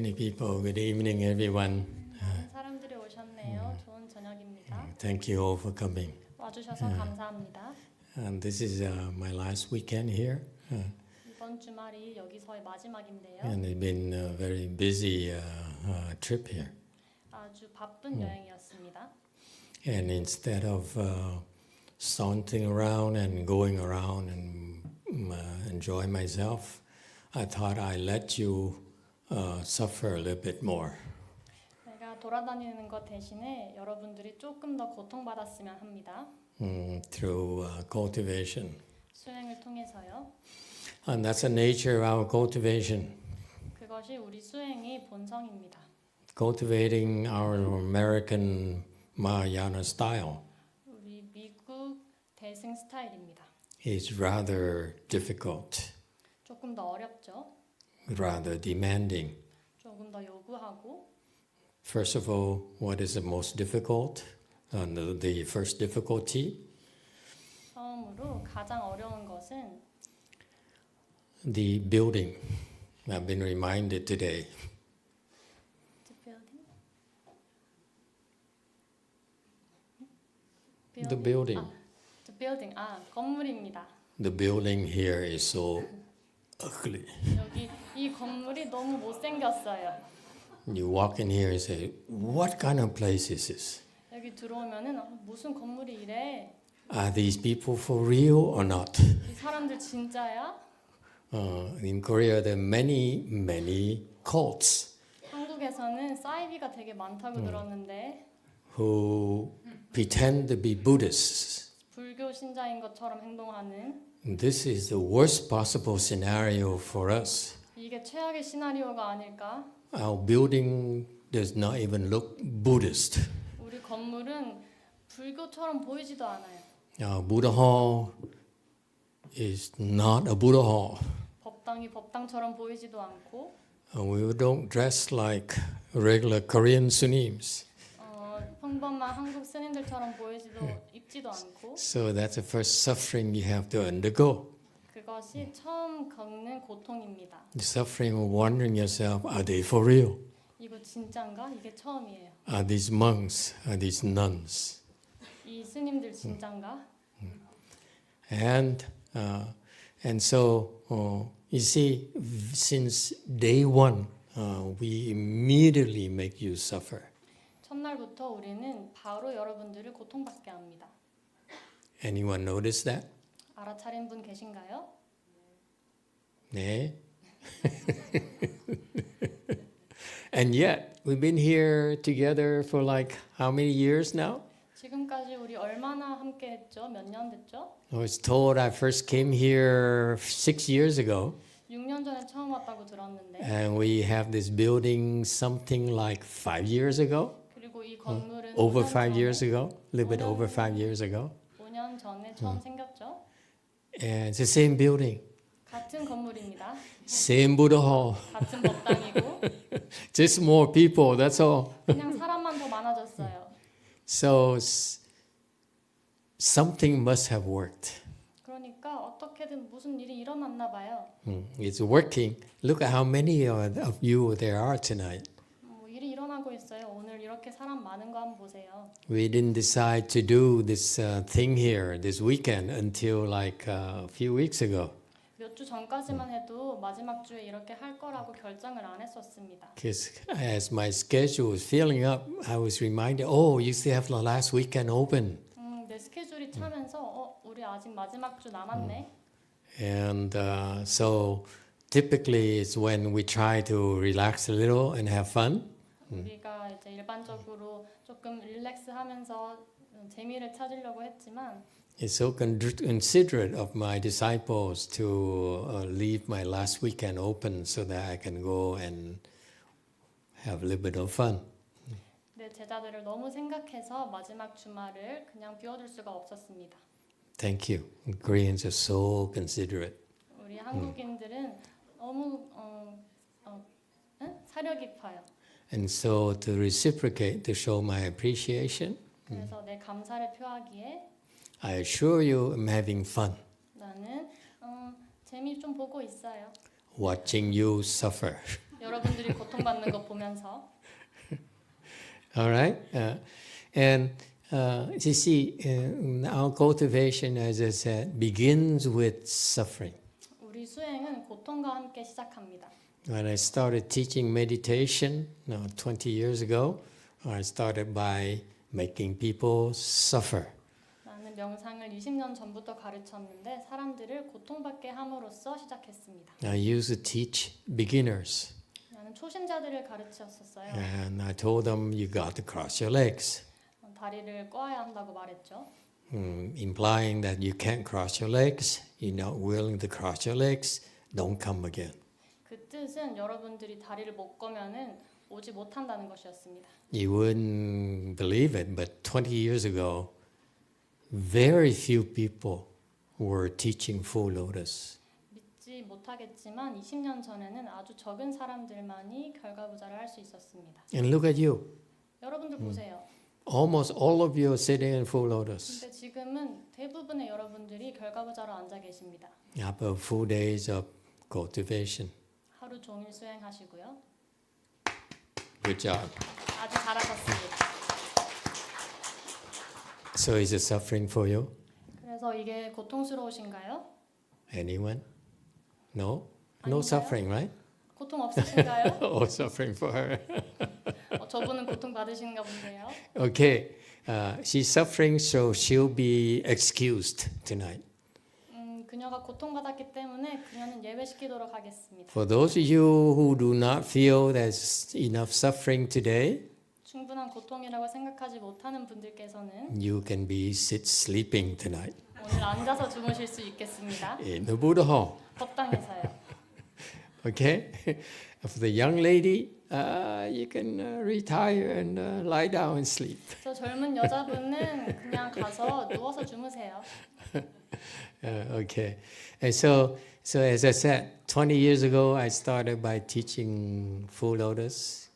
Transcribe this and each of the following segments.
Many people, good evening everyone. 많은 사람들이 오셨네요. 좋은 저녁입니다. Thank you all for coming. 와주셔서 감사합니다. And this is my last weekend here. 이번 주말이 여기서의 마지막인데요. And it's been a very busy trip here. 아주 바쁜 여행이었습니다. And instead of sauntering around and going around and enjoy myself, I thought I'd let you suffer a little bit more. 제가 돌아다니는 것 대신에 여러분들이 조금 더 고통받았으면 합니다. Through cultivation. 수행을 통해서요. And that's the nature of our cultivation. 그것이 우리 수행의 본성입니다. Cultivating our American Mahayana style 우리 미국 대승 스타일입니다. is rather difficult, 조금 더 어렵죠. rather demanding. 조금 더 요구하고 First of all, what is the most difficult? The first difficulty? 처음으로 가장 어려운 것은 The building. I've been reminded today. The building. The building. 건물입니다. The building here is so ugly. 여기 이 건물이 너무 못생겼어요. You walk in here and say, what kind of place is this? 여기 들어오면은 무슨 건물이 이래? Are these people for real or not? 이 사람들 진짜야? In Korea, there are many cults 한국에서는 사이비가 되게 많다고 들었는데 who pretend to be Buddhists. 불교 신자인 것처럼 행동하는 This is the worst possible scenario for us. 이게 최악의 시나리오가 아닐까? Our building does not even look Buddhist. 우리 건물은 불교처럼 보이지도 않아요. Our Buddha Hall is not a Buddha Hall. 법당이 법당처럼 보이지도 않고 We don't dress like regular Korean Sunims. 평범한 한국 스님들처럼 보이지도 입지도 않고 So that's the first suffering you have to undergo. 그것이 처음 겪는 고통입니다. The suffering of wondering yourself, are they for real? 이거 진짠가? 이게 처음이에요. Are these monks? Are these nuns? 이 스님들 진짠가? And so you see, since day one, we immediately make you suffer. 첫날부터 우리는 바로 여러분들을 고통받게 합니다. Anyone notice that? 알아차린 분 계신가요? 네. And yet, we've been here together for like how many years now? 지금까지 우리 얼마나 함께 했죠? 몇 년 됐죠? I was told I first came here 6 years ago, 6년 전에 처음 왔다고 들었는데 and we have this building something like 5 years ago, 그리고 이 건물은 over 5년 5 전에, years ago, a little bit over 5 years ago. 5년 전에 처음 생겼죠? And it's the same building, 같은 건물입니다. same Buddha Hall, 같은 법당이고 just more people, that's all. 그냥 사람만 더 많아졌어요. So something must have worked. 그러니까 어떻게든 무슨 일이 일어났나 봐요. It's working. Look at how many of you there are tonight. 일이 일어나고 있어요. 오늘 이렇게 사람 많은 거 한번 보세요. We didn't decide to do this thing here this weekend until like a few weeks ago. 몇 주 전까지만 해도 마지막 주에 이렇게 할 거라고 결정을 안 했었습니다. Because as my schedule was filling up, I was reminded, oh, you still have the last weekend open. 내 스케줄이 차면서 우리 아직 마지막 주 남았네. And so typically it's when we try to relax a little and have fun. 우리가 이제 일반적으로 조금 릴렉스하면서 재미를 찾으려고 했지만 It's so considerate of my disciples to leave my last weekend open so that I can go and have a little bit of fun. 내 제자들을 너무 생각해서 마지막 주말을 그냥 비워둘 수가 없었습니다. Thank you. Koreans are so considerate. 우리 한국인들은 너무 사려 깊어요. And so to reciprocate, to show my appreciation, 그래서 내 감사를 표하기에 I assure you I'm having fun 나는 재미 좀 보고 있어요. watching you suffer. 여러분들이 고통받는 거 보면서 All right? And you see, our cultivation, as I said, begins with suffering. 우리 수행은 고통과 함께 시작합니다. When I started teaching meditation 20 years ago, I started by making people suffer. 나는 명상을 20년 전부터 가르쳤는데 사람들을 고통받게 함으로써 시작했습니다. I used to teach beginners. 나는 초심자들을 가르쳤었어요. And I told them, you got to cross your legs, 다리를 꼬아야 한다고 말했죠. implying that you can't cross your legs, you're not willing to cross your legs, don't come again. 그 뜻은 여러분들이 다리를 못 거면은 오지 못한다는 것이었습니다. You wouldn't believe it, but 20 years ago, very few people were teaching full lotus. 믿지 못하겠지만 20년 전에는 아주 적은 사람들만이 결과부자를 할 수 있었습니다. And look at you. 여러분들 보세요. Almost all of you are sitting in full lotus 근데 지금은 대부분의 여러분들이 결과부자로 앉아 계십니다. after full days of cultivation. 하루 종일 수행하시고요. Good job. 아주 잘하셨습니다. So is it suffering for you? 그래서 이게 고통스러우신가요? Anyone? No? 아닌가요? No suffering, right? 고통 없으신가요? Oh, suffering for her. 저분은 고통 받으시는가 본데요. Okay. She's suffering, so she'll be excused tonight. 그녀가 고통받았기 때문에 그녀는 예배시키도록 하겠습니다. For those of you who do not feel there's enough suffering today, 충분한 고통이라고 생각하지 못하는 분들께서는 you can be sleeping tonight 오늘 앉아서 주무실 수 있겠습니다. in the Buddha hall. 법당에서요. Okay? For the young lady, you can retire and lie down and sleep. 저 젊은 여자분은 그냥 가서 누워서 주무세요. Okay. And so as I said, 20 years ago, I started by teaching Full Lotus.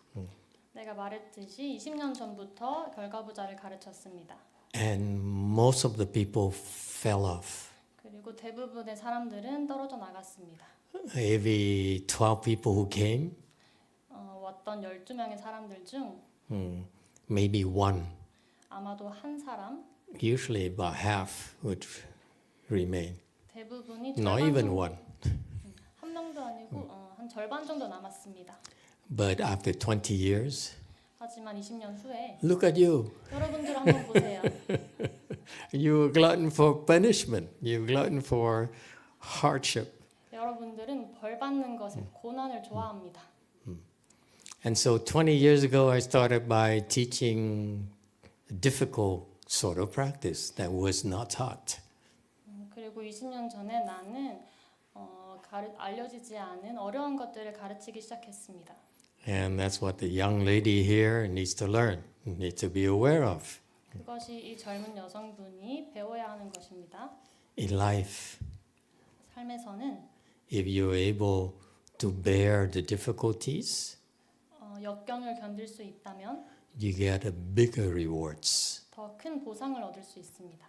내가 말했듯이 20년 전부터 결과부자를 가르쳤습니다. And most of the people fell off. 그리고 대부분의 사람들은 떨어져 나갔습니다. Every 12 people who came, 왔던 12명의 사람들 중 maybe one, 아마도 한 사람, usually about half would remain. 대부분이 Not 절반 even 정도, one. 한 명도 아니고 한 절반 정도 남았습니다. But after 20 years, 하지만 20년 후에 look at you. 여러분들 한번 보세요. You're a glutton for punishment. You're a glutton for hardship. 여러분들은 벌 받는 것을 고난을 좋아합니다. And so 20 years ago, I started by teaching a difficult sort of practice that was not taught. 그리고 20년 전에 나는 알려지지 않은 어려운 것들을 가르치기 시작했습니다. And that's what the young lady here needs to learn, needs to be aware of. 그것이 이 젊은 여성분이 배워야 하는 것입니다. In life, 삶에서는 if you're able to bear the difficulties, 역경을 견딜 수 있다면 you get a bigger rewards. 더 큰 보상을 얻을 수 있습니다.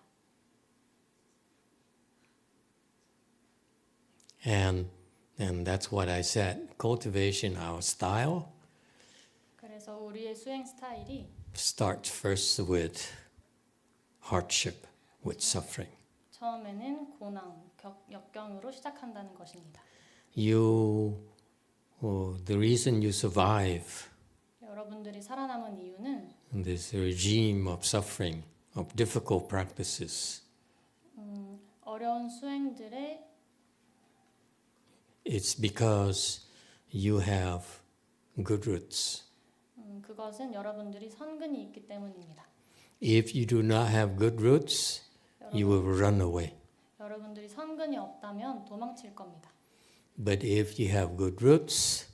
And that's what I said. Cultivation, our style, 그래서 우리의 수행 스타일이 starts first with hardship, with suffering. 처음에는 고난, 역경으로 시작한다는 것입니다. The reason you survive 여러분들이 살아남은 이유는 in this regime of suffering, of difficult practices, 어려운 수행들의 it's because you have good roots. 그것은 여러분들이 선근이 있기 때문입니다. If you do not have good roots, you will run away. 여러분들이 선근이 없다면 도망칠 겁니다. But if you have good roots,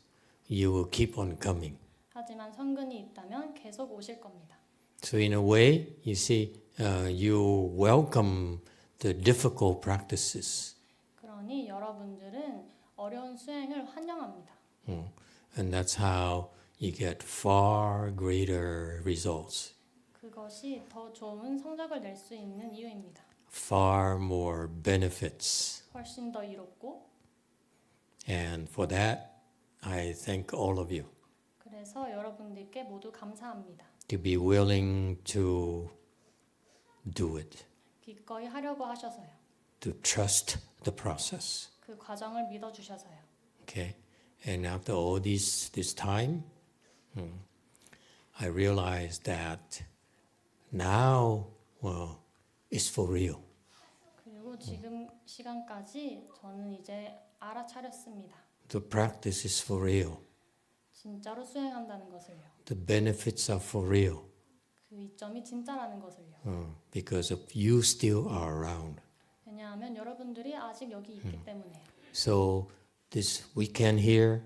you will keep on coming. 하지만 선근이 있다면 계속 오실 겁니다. So in a way, you see, you welcome the difficult practices. 그러니 여러분들은 어려운 수행을 환영합니다. And that's how you get far greater results, 그것이 더 좋은 성적을 낼 수 있는 이유입니다. far more benefits. 훨씬 더 이롭고 And for that, I thank all of you 그래서 여러분들께 모두 감사합니다. to be willing to do it, 기꺼이 하려고 하셔서요. to trust the process. 그 과정을 믿어주셔서요. Okay, and after all this time, I realized that now, well, it's for real. 그리고 지금 시간까지 저는 이제 알아차렸습니다. The practice is for real. 진짜로 수행한다는 것을요. The benefits are for real. 그 이점이 진짜라는 것을요. Because of you still are around. 왜냐하면 여러분들이 아직 여기 있기 때문에요. So this weekend here,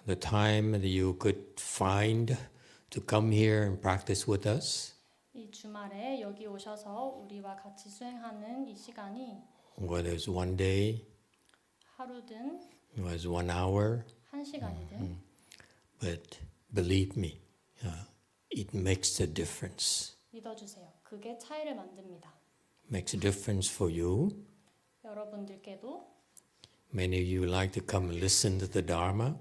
the time that you could find to come here and practice with us, 이 주말에 여기 오셔서 우리와 같이 수행하는 이 시간이 whether it's one day, 하루든 whether it's 1 hour, 한 시간이든 but believe me, it makes a difference. 믿어주세요. 그게 차이를 만듭니다. Makes a difference for you. 여러분들께도 Many of you like to come and listen to the Dharma.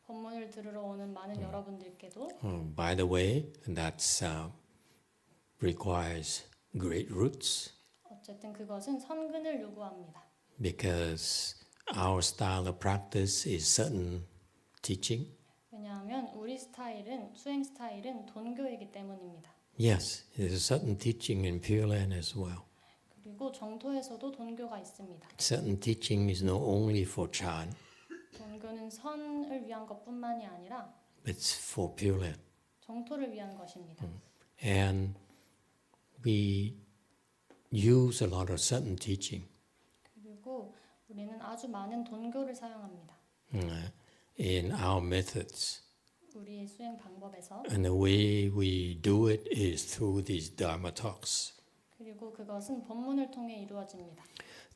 법문을 들으러 오는 많은 여러분들께도 By the way, that's requires great roots 어쨌든 그것은 선근을 요구합니다. because our style of practice is certain teaching. 왜냐하면 우리 스타일은 수행 스타일은 돈교이기 때문입니다. Yes, there's a certain teaching in Pure Land as well. 그리고 정토에서도 돈교가 있습니다. Certain teaching is not only for Chan, 돈교는 선을 위한 것뿐만이 아니라 but it's for Pure Land. 정토를 위한 것입니다. And we use a lot of certain teaching 그리고 우리는 아주 많은 돈교를 사용합니다. in our methods. 우리의 수행 방법에서 And the way we do it is through these Dharma talks, 그리고 그것은 법문을 통해 이루어집니다.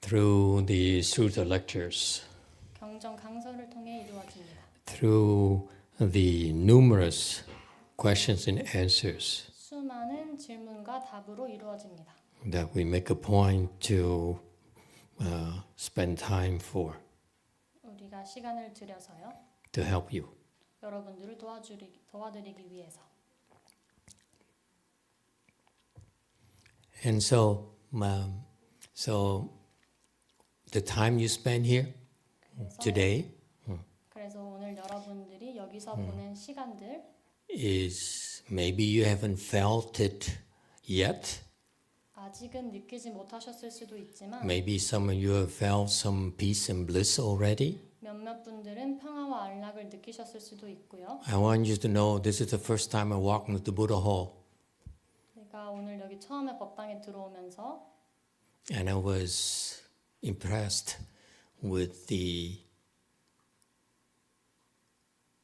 through the Sutta lectures, 경전 강서를 통해 이루어집니다. through the numerous questions and answers 수많은 질문과 답으로 이루어집니다. that we make a point to spend time for 우리가 시간을 들여서요. to help you. 여러분들을 도와드리기 위해서. And so the time you spend here today 그래서 오늘 여러분들이 여기서 보낸 시간들 is maybe you haven't felt it yet. 아직은 느끼지 못하셨을 수도 있지만 Maybe some of you have felt some peace and bliss already. 몇몇 분들은 평화와 안락을 느끼셨을 수도 있고요. I want you to know this is the first time I walked into the Buddha Hall, 제가 오늘 여기 처음에 법당에 들어오면서 and I was impressed with the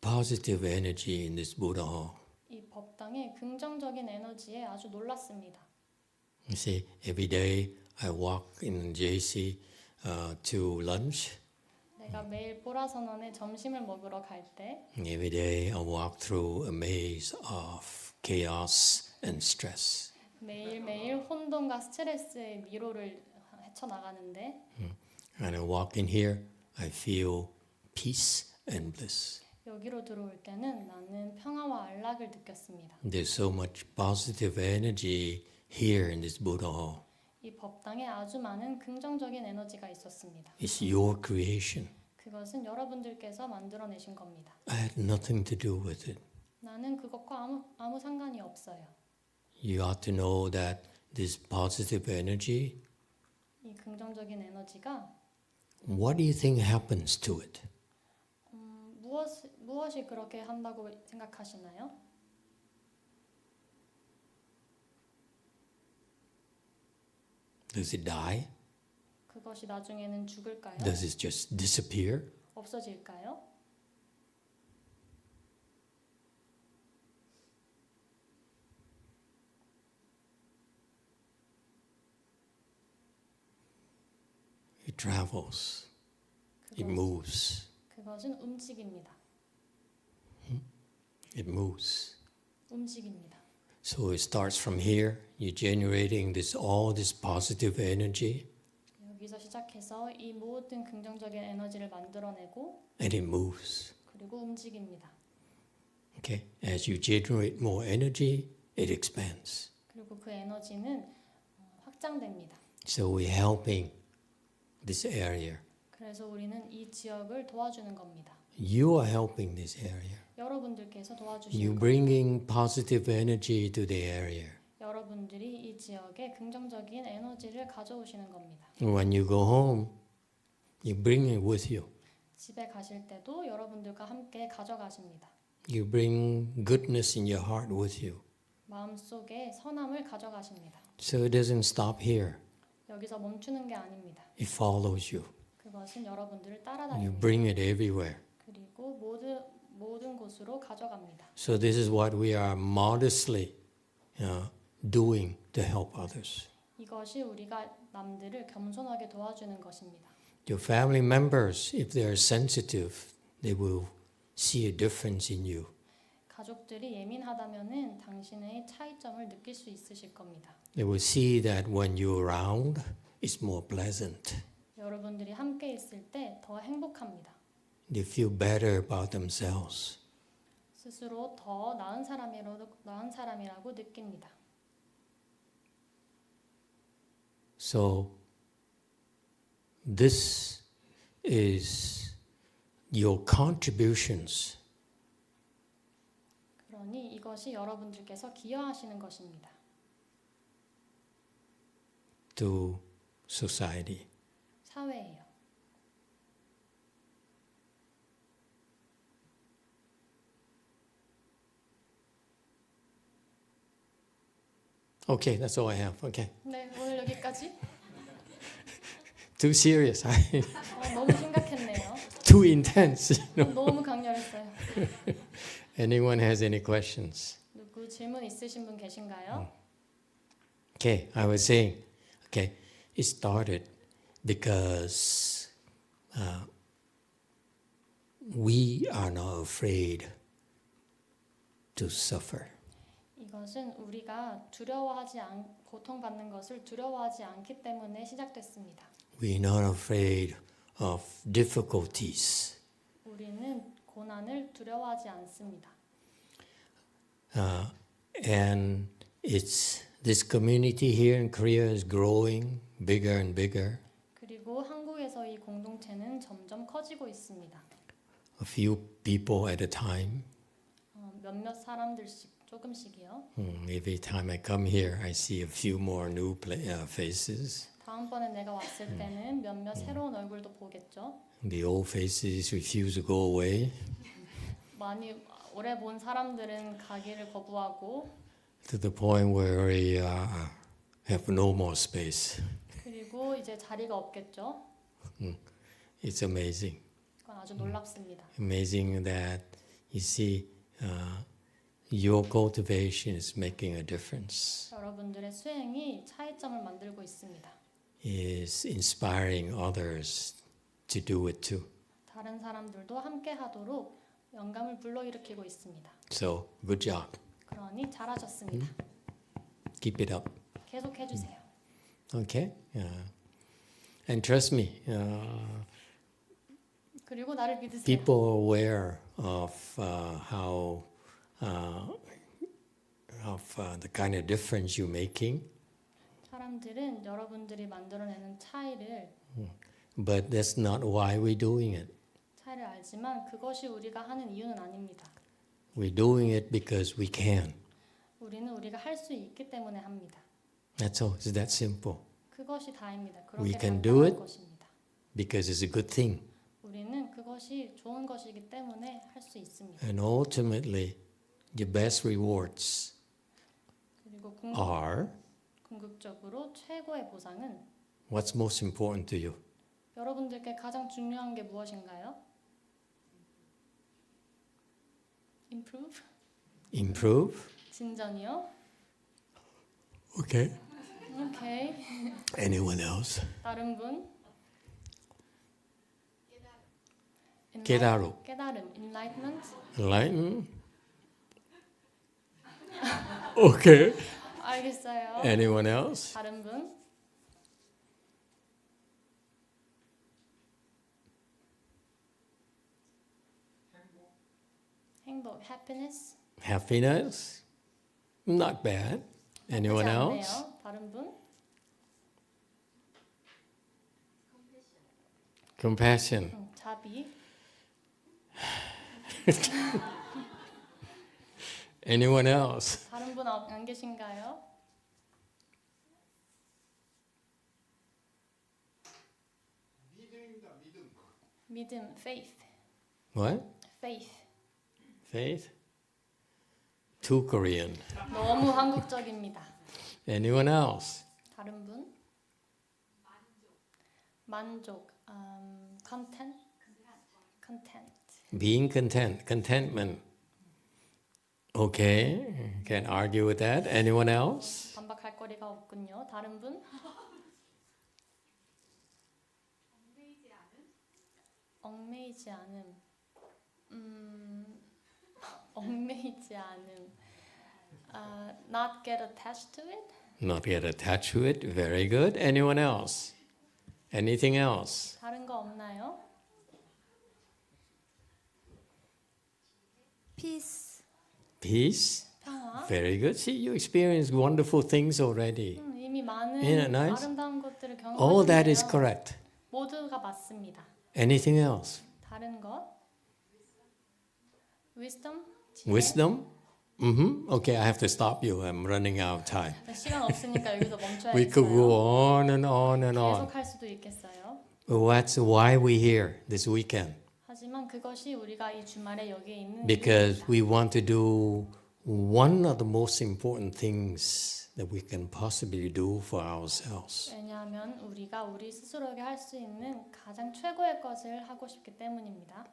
positive energy in this Buddha Hall. 이 법당의 긍정적인 에너지에 아주 놀랐습니다. You see, every day I walk in JC to lunch. 내가 매일 보라선언에 점심을 먹으러 갈 때 Every day I walk through a maze of chaos and stress. 매일매일 혼돈과 스트레스의 미로를 헤쳐나가는데 And I walk in here, I feel peace and bliss. 여기로 들어올 때는 나는 평화와 안락을 느꼈습니다. There's so much positive energy here in this Buddha Hall. 이 법당에 아주 많은 긍정적인 에너지가 있었습니다. It's your creation. 그것은 여러분들께서 만들어내신 겁니다. I had nothing to do with it. 나는 그것과 아무 상관이 없어요. You ought to know that this positive energy, 이 긍정적인 에너지가 what do you think happens to it? 무엇이 그렇게 한다고 생각하시나요? Does it die? 그것이 나중에는 죽을까요? Does it just disappear? 없어질까요? It travels. It moves. 그것은 움직입니다. It moves. 움직입니다. So it starts from here. You're generating all this positive energy, 여기서 시작해서 이 모든 긍정적인 에너지를 만들어내고 and it moves. 그리고 움직입니다. Okay, as you generate more energy, it expands. 그리고 그 에너지는 확장됩니다. So we're helping this area. 그래서 우리는 이 지역을 도와주는 겁니다. You are helping this area. 여러분들께서 You 도와주시는 겁니다. bringing positive energy to the area. 여러분들이 이 지역에 긍정적인 에너지를 가져오시는 겁니다. When you go home, you bring it with you. 집에 가실 때도 여러분들과 함께 가져가십니다. You bring goodness in your heart with you. 마음속에 선함을 가져가십니다. So it doesn't stop here. 여기서 멈추는 게 아닙니다. It follows you. 그것은 여러분들을 You 따라다닙니다. bring it everywhere. 그리고 모든 곳으로 가져갑니다. So this is what we are modestly doing to help others. 이것이 우리가 남들을 겸손하게 도와주는 것입니다. Your family members, if they are sensitive, they will see a difference in you. 가족들이 예민하다면은 당신의 차이점을 느낄 수 있으실 겁니다. They will see that when you're around, it's more pleasant. 여러분들이 함께 있을 때 더 행복합니다. They feel better about themselves. 스스로 더 나은 사람이라고 느낍니다. So this is your contributions 그러니 이것이 여러분들께서 기여하시는 것입니다. to society. 사회예요. Okay, that's all I have. Okay. 네, 오늘 여기까지. Too serious. 너무 심각했네요. Too intense. 너무 강렬했어요. Anyone has any questions? 누구 질문 있으신 분 계신가요? Okay, I was saying, okay, it started because we are not afraid to suffer. 이것은 우리가 고통받는 것을 두려워하지 않기 때문에 시작됐습니다. We're not afraid of difficulties. 우리는 고난을 두려워하지 않습니다. And this community here in Korea is growing bigger and bigger. 그리고 한국에서 이 공동체는 점점 커지고 있습니다. A few people at a time. 몇몇 사람들씩 조금씩이요. Every time I come here, I see a few more new faces. 다음번에 내가 왔을 때는 몇몇 새로운 얼굴도 보겠죠. The old faces refuse to go away. 많이 오래 본 사람들은 가기를 거부하고 To the point where we have no more space. 그리고 이제 자리가 없겠죠. It's amazing. 그건 아주 놀랍습니다. Amazing that you see your cultivation is making a difference. 여러분들의 수행이 차이점을 만들고 있습니다. Is inspiring others to do it too. 다른 사람들도 함께 하도록 영감을 불러일으키고 있습니다. So good job. 그러니 잘하셨습니다. Keep it up. 계속 해주세요. Okay. And trust me, 그리고 나를 믿으세요. people are aware of the kind of difference you're making, 사람들은 여러분들이 만들어내는 차이를 but that's not why we're doing it. 알지만 그것이 우리가 하는 이유는 아닙니다. We're doing it because we can. 우리는 우리가 할 수 있기 때문에 합니다. That's all. It's that simple. 그것이 다입니다. We 그렇게 can do 간단한 it. 것입니다. Because it's a good thing. 우리는 그것이 좋은 것이기 때문에 할 수 있습니다. And ultimately, the best rewards 그리고 are 궁극적으로 최고의 보상은 what's most important to you? 여러분들께 가장 중요한 게 무엇인가요? Improve? Improve? 진전이요? Okay. 오케이. Anyone else? 다른 분? 깨달음. 깨달음. Enlightenment? Enlighten? Okay. 알겠어요. Anyone else? 다른 분? 행복, happiness. Happiness? Not bad. Anyone 나쁘지 else? 않네요. 다른 분? Compassion. 자비. Anyone else? 다른 분 안 계신가요? 믿음, faith. What? faith. Faith? Too Korean. 너무 한국적입니다. Anyone else? 다른 분? 만족. content. content. Being content. Contentment. Okay. Can't argue with that. Anyone else? 반박할 거리가 없군요. 다른 분? 얽매이지 않음. 얽매이지 않음. Not get attached to it. Not get attached to it. Very good. Anyone else? Anything else? 다른 거 없나요? peace. Peace. 평화. Very good. See, you experienced wonderful things already. 이미 많은 Isn't it nice? 아름다운 것들을 All that is 경험하셨네요. correct. 모두가 맞습니다. Anything else? 다른 것? wisdom? 지혜? Wisdom? Okay, I have to stop you. I'm running out of time. 시간 없으니까 여기서 We could go 멈춰야겠어요. on and on and on. 계속 할 수도 있겠어요. But that's why we're here this weekend. 하지만 그것이 우리가 이 주말에 여기에 있는 Because 이유입니다. we want to do one of the most important things that we can possibly do for ourselves. 왜냐하면 우리가 우리 스스로에게 할 수 있는 가장 최고의 것을 하고 싶기 때문입니다.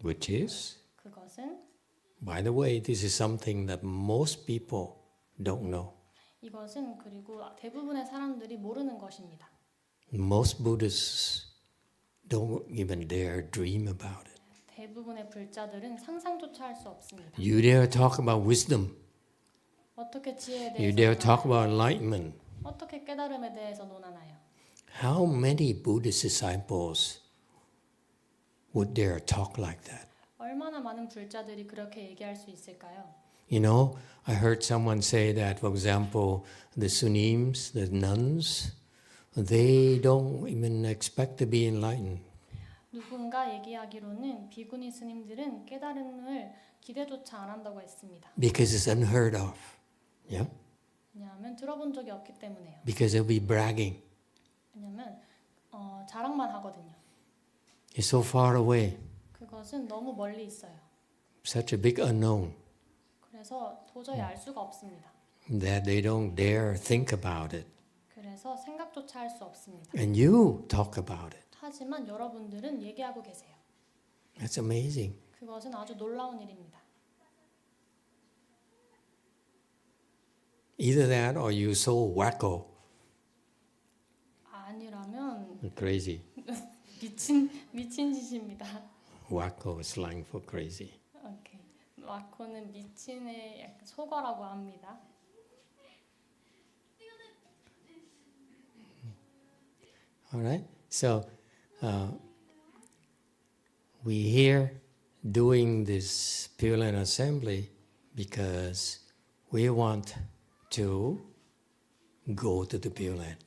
Which is, 그것은 by the way, this is something that most people don't know. 이것은 그리고 대부분의 사람들이 모르는 것입니다. Most Buddhists don't even dare dream about it. 대부분의 불자들은 상상조차 할 수 없습니다. You dare talk about wisdom. 어떻게 지혜에 You 대해서 dare talk 논하나요? about enlightenment. 어떻게 깨달음에 대해서 논하나요? How many Buddhist disciples would dare talk like that? 얼마나 많은 불자들이 그렇게 얘기할 수 있을까요? You know, I heard someone say that, for example, the Sunims, the nuns, they don't even expect to be enlightened. 누군가 얘기하기로는 비구니 스님들은 깨달음을 기대조차 안 한다고 했습니다. Because it's unheard of. Yeah? 왜냐하면 들어본 적이 없기 때문에요. Because they'll be bragging. 왜냐하면 자랑만 하거든요. It's so far away, 그것은 너무 멀리 있어요. such a big unknown, 그래서 도저히 알 수가 없습니다. that they don't dare think about it. 그래서 생각조차 할 수 없습니다. And you talk about it. 하지만 여러분들은 얘기하고 계세요. That's amazing. 그것은 아주 놀라운 일입니다. Either that or you so wacko, 아니라면 crazy. 미친 짓입니다. Wacko is slang for crazy. 오케이. 와코는 미친의 약간 속어라고 합니다. All right. So we here doing this Pure Land Assembly because we want to go to the Pure Land.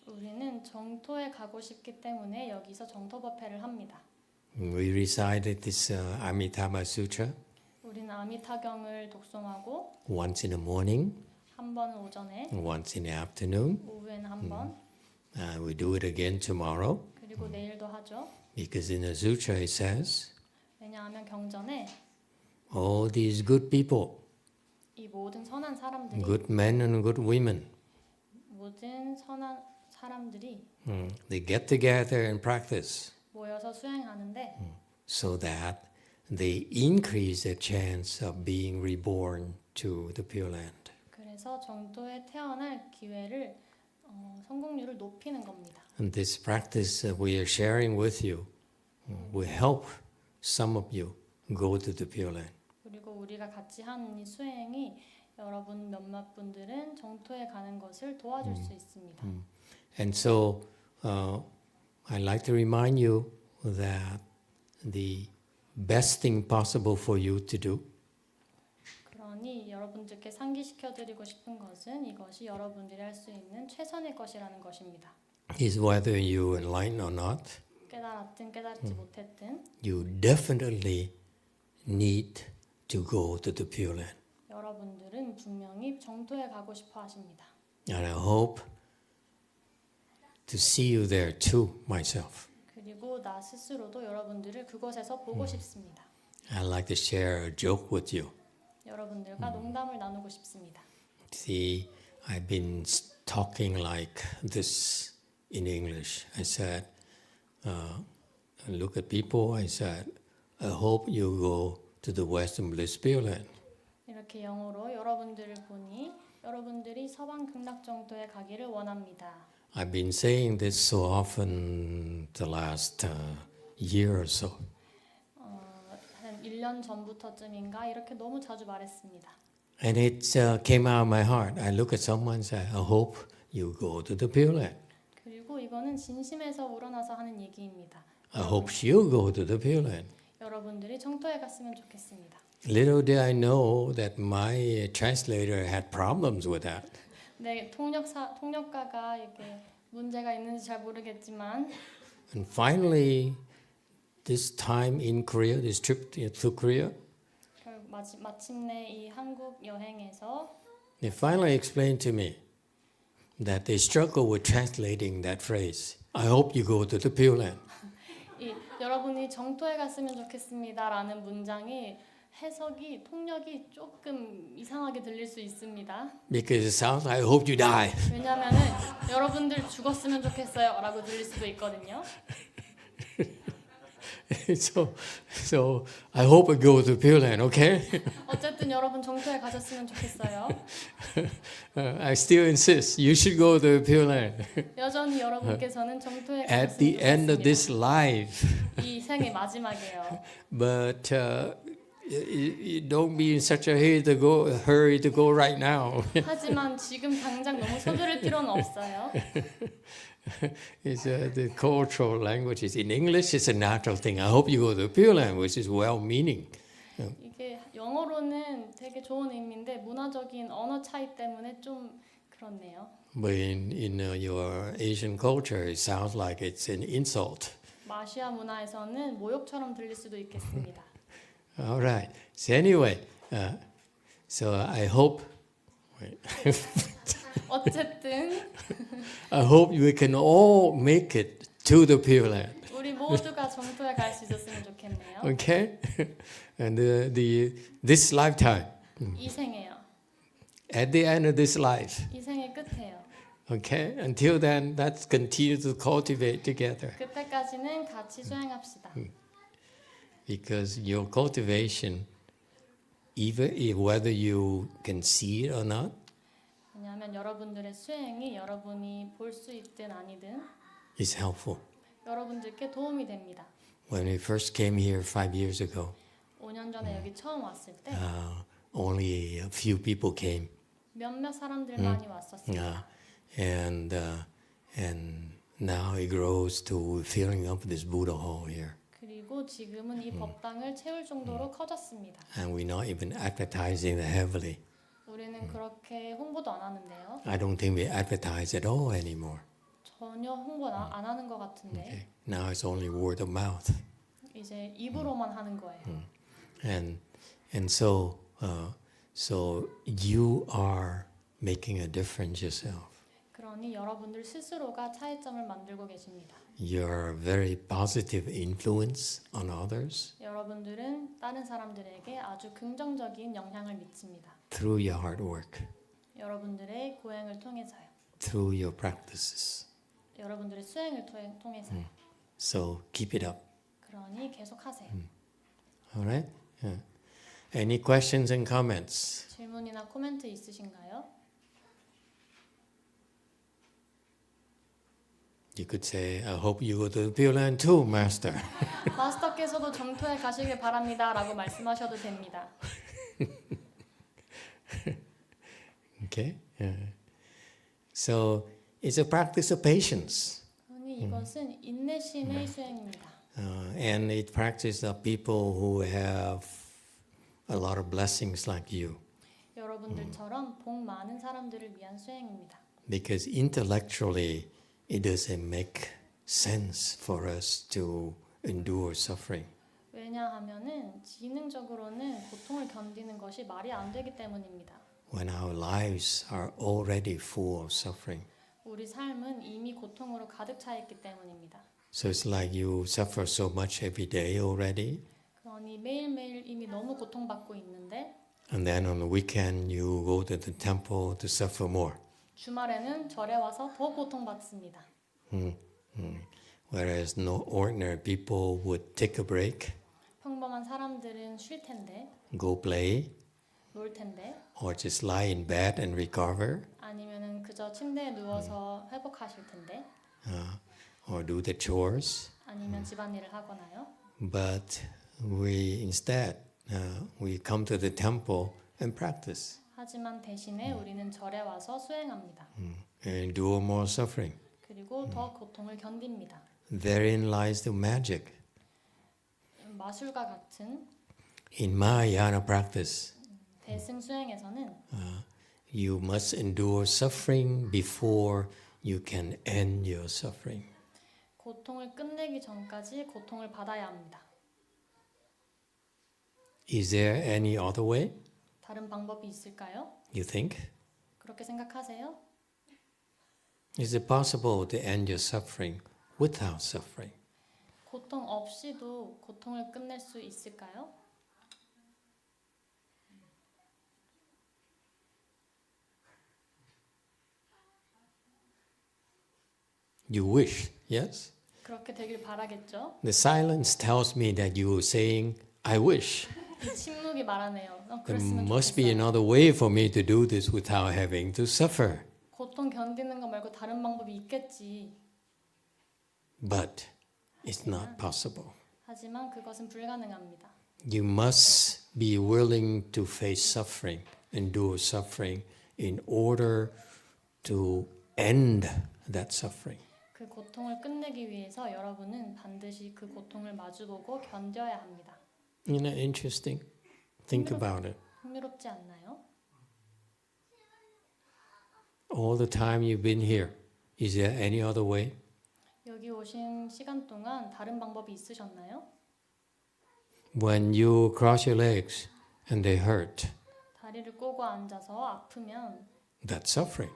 우리는 정토에 가고 싶기 때문에 여기서 정토 법회를 합니다. We recited this Amitabha Sutra 우리는 아미타경을 독송하고 once in the morning, 한 번은 오전에, once in the afternoon. 오후에는 한 번, We do it again tomorrow 그리고 내일도 하죠. because in the sutra it says, 왜냐하면 경전에 all these good people, 이 모든 선한 사람들이 good men and good women, 모든 선한 사람들이 they get together and practice 모여서 수행하는데 so that they increase their chance of being reborn to the Pure Land. 그래서 정토에 태어날 기회를 성공률을 높이는 겁니다. And this practice that we are sharing with you will help some of you go to the Pure Land. 그리고 우리가 같이 하는 이 수행이 여러분 몇몇 분들은 정토에 가는 것을 도와줄 수 있습니다. And so I'd like to remind you that the best thing possible for you to do. 그러니 여러분들께 상기시켜 드리고 싶은 것은 이것이 여러분들이 할 수 있는 최선의 것이라는 것입니다. Is whether you enlighten or not, 깨달았든 깨달지 못했든 you definitely need to go to the Pure Land. 여러분들은 분명히 정토에 가고 싶어 하십니다. And I hope to see you there too, myself. 그리고 나 스스로도 여러분들을 그곳에서 보고 싶습니다. I'd like to share a joke with you. 여러분들과 농담을 나누고 싶습니다. See, I've been talking like this in English. I said, I look at people, I said, I hope you go to the Western Bliss Pure Land. 이렇게 영어로 여러분들을 보니 여러분들이 서방 극락 정토에 가기를 원합니다. I've been saying this so often the last year or so. 한 1년 전부터쯤인가 이렇게 너무 자주 말했습니다. And it came out of my heart. I look at someone and say, I hope you go to the Pure Land. 그리고 이거는 진심에서 우러나서 하는 얘기입니다. I hope you go to the Pure Land. 여러분들이 정토에 갔으면 좋겠습니다. Little did I know that my translator had problems with that. 네, 통역가가 이렇게 문제가 있는지 잘 모르겠지만 And finally, this time in Korea, this trip to Korea, 마침내 이 한국 여행에서 they finally explained to me that they struggle with translating that phrase. I hope you go to the Pure Land. 여러분이 정토에 갔으면 좋겠습니다라는 문장이 해석이 통역이 조금 이상하게 들릴 수 있습니다. Because it sounds like I hope you die. 왜냐하면은 여러분들 죽었으면 좋겠어요라고 들릴 수도 있거든요. so I hope I go to Pure Land, okay? 어쨌든 여러분 정토에 가셨으면 좋겠어요. I still insist you should go to Pure Land. 여전히 여러분께서는 정토에 At 가셨으면 the end of 좋겠습니다. this life. 이 생의 마지막이에요. But you don't be in such a hurry to go right now. 하지만 지금 당장 너무 서두를 필요는 없어요. It's the cultural languages. In English, it's a natural thing. I hope you go to the Pure Land, which is well-meaning. 이게 영어로는 되게 좋은 의미인데 문화적인 언어 차이 때문에 좀 그렇네요. But in your Asian culture, it sounds like it's an insult. 마시아 문화에서는 모욕처럼 들릴 수도 있겠습니다. All right. So anyway, so I hope. 어쨌든 I hope we can all make it to the Pure Land. 우리 모두가 정토에 갈 수 있었으면 좋겠네요. Okay, and this lifetime, 이 생에요. at the end of this life. 이 생의 끝에요. Okay, until then, let's continue to cultivate together. 그때까지는 같이 수행합시다. Because your cultivation, even whether you can see it or not, 왜냐하면 여러분들의 수행이 여러분이 볼 수 있든 아니든 is helpful. 여러분들께 도움이 됩니다. When we first came here 5 years ago, 5년 전에 여기 처음 왔을 때 only a few people came, 몇몇 사람들만이 왔었어요. and now it grows to filling up this Buddha hall here. 그리고 지금은 이 법당을 채울 정도로 커졌습니다. And we're not even advertising it heavily. 우리는 그렇게 홍보도 안 하는데요. I don't think we advertise at all anymore. 전혀 홍보 안 하는 것 같은데 Okay. Now it's only word of mouth. 이제 입으로만 하는 거예요. And so you are making a difference yourself. 그러니 여러분들 스스로가 차이점을 만들고 계십니다. You're a very positive influence on others 여러분들은 다른 사람들에게 아주 긍정적인 영향을 미칩니다. through your hard work, 여러분들의 고행을 통해서요. through your practices. 여러분들의 수행을 통해서요. So keep it up. 그러니 계속하세요. All right? Yeah. Any questions and comments? 질문이나 코멘트 있으신가요? You could say, I hope you go to the Pure Land too, Master. 마스터께서도 정토에 가시길 바랍니다라고 말씀하셔도 됩니다. Okay? Yeah. So it's a practice of patience. 그러니 이것은 인내심의 수행입니다. And it practices the people who have a lot of blessings like you. 여러분들처럼 복 많은 사람들을 위한 수행입니다. Because intellectually, it doesn't make sense for us to endure suffering. 왜냐하면은 지능적으로는 고통을 견디는 것이 말이 안 되기 때문입니다. When our lives are already full of suffering. 우리 삶은 이미 고통으로 가득 차 있기 때문입니다. So it's like you suffer so much every day already. 그러니 매일매일 이미 너무 고통받고 있는데 And then on the weekend, you go to the temple to suffer more. 주말에는 절에 와서 더 고통받습니다. Whereas no ordinary people would take a break, 평범한 사람들은 쉴 텐데, go play, 놀 텐데, or just lie in bed and recover, 아니면은 그저 침대에 누워서 회복하실 텐데, or do the chores. 아니면 집안일을 하거나요. But we instead, we come to the temple and practice, 하지만 대신에 우리는 절에 와서 수행합니다. and endure more suffering. 그리고 더 고통을 견딥니다. Therein lies the magic. 마술과 같은 In Mahayana practice, 대승 수행에서는 you must endure suffering before you can end your suffering. 고통을 끝내기 전까지 고통을 받아야 합니다. Is there any other way, 다른 방법이 있을까요? you think? 그렇게 생각하세요? Is it possible to end your suffering without suffering? 고통 없이도 고통을 끝낼 수 있을까요? You wish, yes? 그렇게 되길 바라겠죠? The silence tells me that you are saying, I wish. 이 침묵이 말하네요. There 그랬으면 must be 좋겠어요. another way for me to do this without having to suffer. 고통 견디는 거 말고 다른 방법이 있겠지. But it's not possible. 하지만 그것은 불가능합니다. You must be willing to face suffering, endure suffering, in order to end that suffering. 그 고통을 끝내기 위해서 여러분은 반드시 그 고통을 마주보고 견뎌야 합니다. Isn't that interesting? Think about it. 흥미롭지 않나요? All the time you've been here, is there any other way? 여기 오신 시간 동안 다른 방법이 있으셨나요? When you cross your legs and they hurt, 다리를 꼬고 앉아서 아프면 that's suffering.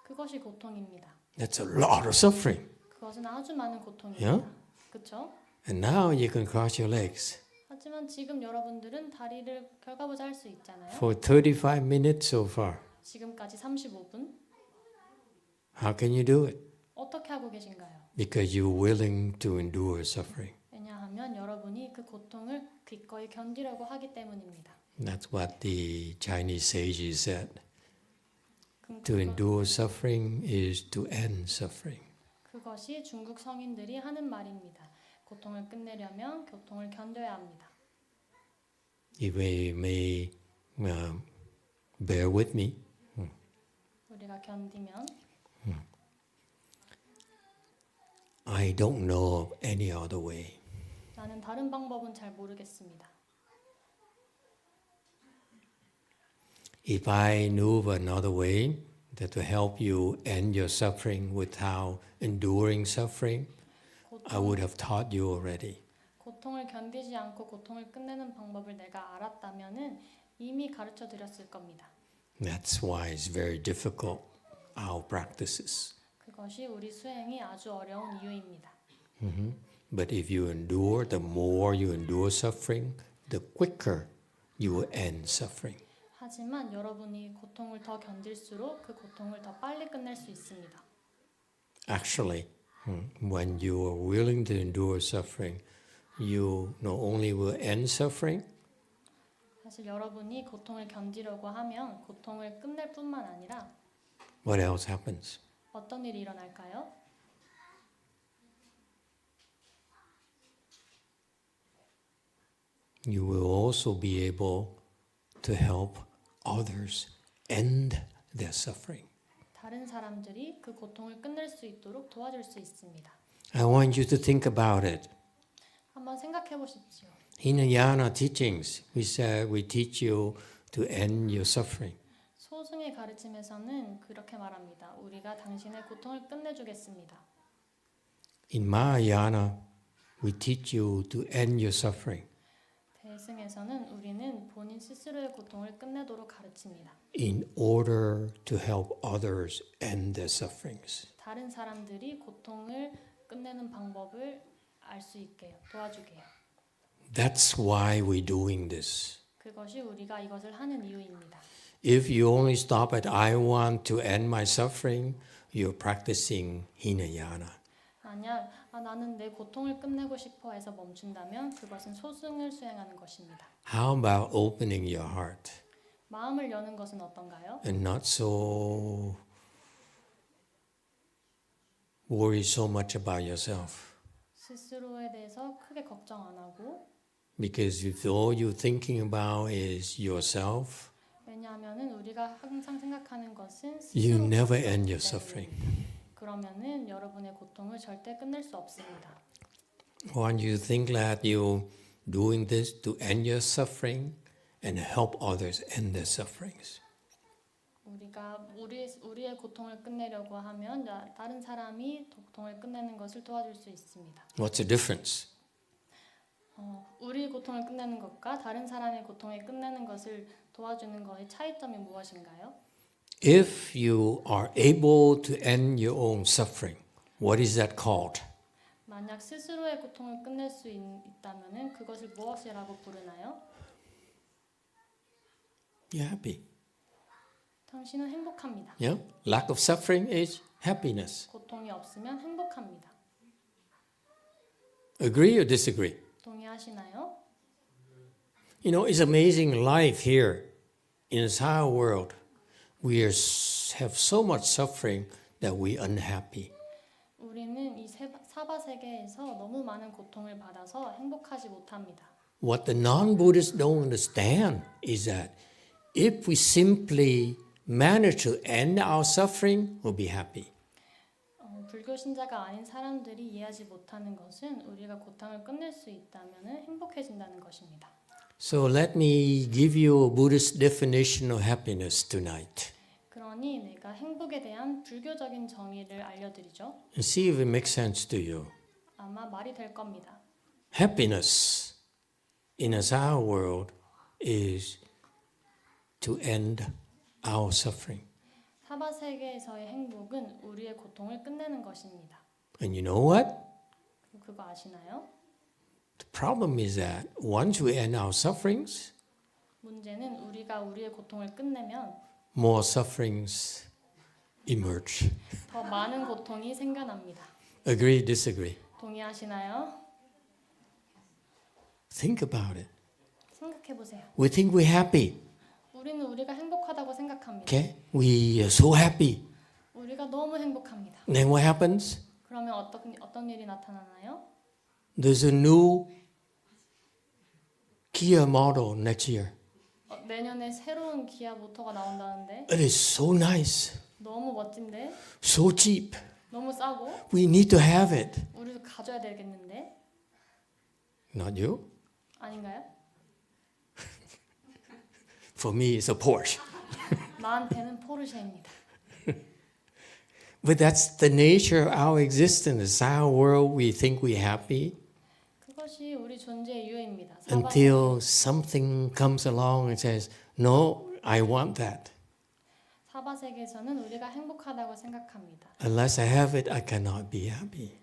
그것이 고통입니다. That's a lot of suffering. 그것은 아주 많은 고통입니다. Yeah? 그렇죠? And now you can cross your legs 하지만 지금 여러분들은 다리를 결가보자 할 수 있잖아요. for 35 minutes so far. 지금까지 35분 How can you do it? 어떻게 하고 계신가요? Because you're willing to endure suffering. 왜냐하면 여러분이 그 고통을 기꺼이 견디려고 하기 때문입니다. That's what the Chinese sages said. 그- To endure suffering is to end suffering. 그것이 중국 성인들이 하는 말입니다. 고통을 끝내려면 고통을 견뎌야 합니다. If we may bear with me, 우리가 견디면 I don't know of any other way. 나는 다른 방법은 잘 모르겠습니다. If I knew of another way that to help you end your suffering without enduring suffering, I would have taught you already. 고통을 견디지 않고 고통을 끝내는 방법을 내가 알았다면은 이미 가르쳐 드렸을 겁니다. That's why it's very difficult, our practices. 그것이 우리 수행이 아주 어려운 이유입니다. But if you endure, the more you endure suffering, the quicker you will end suffering. 하지만 여러분이 고통을 더 견딜수록 그 고통을 더 빨리 끝낼 수 있습니다. Actually, when you are willing to endure suffering, you not only will end suffering, 사실 여러분이 고통을 견디려고 하면 고통을 끝낼 뿐만 아니라 what else happens? 어떤 일이 일어날까요? You will also be able to help others end their suffering. 다른 사람들이 그 고통을 끝낼 수 있도록 도와줄 수 있습니다. I want you to think about it. 한번 생각해 보십시오. Hinayana teachings, we said we teach you to end your suffering. 소승의 가르침에서는 그렇게 말합니다. 우리가 당신의 고통을 끝내주겠습니다. In Mahayana, we teach you to end your suffering 대승에서는 우리는 본인 스스로의 고통을 끝내도록 가르칩니다. in order to help others end their sufferings. 다른 사람들이 고통을 끝내는 방법을 알 수 있게요. 도와주게요. That's why we're doing this. 그것이 우리가 이것을 하는 이유입니다. If you only stop at I want to end my suffering, you're practicing Hinayana. 만약 나는 내 고통을 끝내고 싶어 해서 멈춘다면 그것은 소승을 수행하는 것입니다. How about opening your heart 마음을 여는 것은 어떤가요? and not so worry so much about yourself? 스스로에 대해서 크게 걱정 안 하고 Because if all you're thinking about is yourself, 왜냐하면은 우리가 항상 생각하는 것은 you 스스로 never end 때문에 your suffering. 그러면은 여러분의 고통을 절대 끝낼 수 없습니다. Once you think that you're doing this to end your suffering and help others end their sufferings. 우리가 우리의 고통을 끝내려고 하면 다른 사람이 고통을 끝내는 것을 도와줄 수 있습니다. What's the difference? 우리의 고통을 끝내는 것과 다른 사람의 고통을 끝내는 것을 도와주는 것의 차이점이 무엇인가요? If you are able to end your own suffering, what is that called? 만약 스스로의 고통을 끝낼 수 있다면은 그것을 무엇이라고 부르나요? You're happy. 당신은 행복합니다. Yeah? Lack of suffering is happiness. 고통이 없으면 행복합니다. Agree or disagree? 동의하시나요? You know, it's amazing life here in this whole world. We have so much suffering that we're unhappy. 우리는 이 사바 세계에서 너무 많은 고통을 받아서 행복하지 못합니다. What the non-Buddhists don't understand is that if we simply manage to end our suffering, we'll be happy. 불교 신자가 아닌 사람들이 이해하지 못하는 것은 우리가 고통을 끝낼 수 있다면 행복해진다는 것입니다. So let me give you a Buddhist definition of happiness tonight. 그러니 내가 행복에 대한 불교적인 정의를 알려드리죠. And see if it makes sense to you. 아마 말이 될 겁니다. Happiness in our world is to end our suffering. 사바 세계에서의 행복은 우리의 고통을 끝내는 것입니다. And you know what? 그거 아시나요? The problem is that once we end our sufferings, 문제는 우리가 우리의 고통을 끝내면 more sufferings emerge. 더 많은 고통이 생겨납니다. Agree, disagree? 동의하시나요? Think about it. 생각해 보세요. We think we're happy. 우리는 우리가 행복하다고 생각합니다. Okay? We are so happy. 우리가 너무 행복합니다. Then what happens? 그러면 어떤 일이 나타나나요? There's a new Kia model next year. 내년에 새로운 기아 모터가 나온다는데 It is so nice, 너무 멋진데 so cheap. 너무 싸고 We need to have it. 우리도 가져야 되겠는데 Not you. 아닌가요? For me, it's a Porsche. 나한테는 포르쉐입니다. But that's the nature of our existence. Our world, we think we're happy 그것이 우리 존재의 이유입니다. until something comes along and says, no, I want that. 사바 세계에서는 우리가 행복하다고 생각합니다. Unless I have it, I cannot be happy.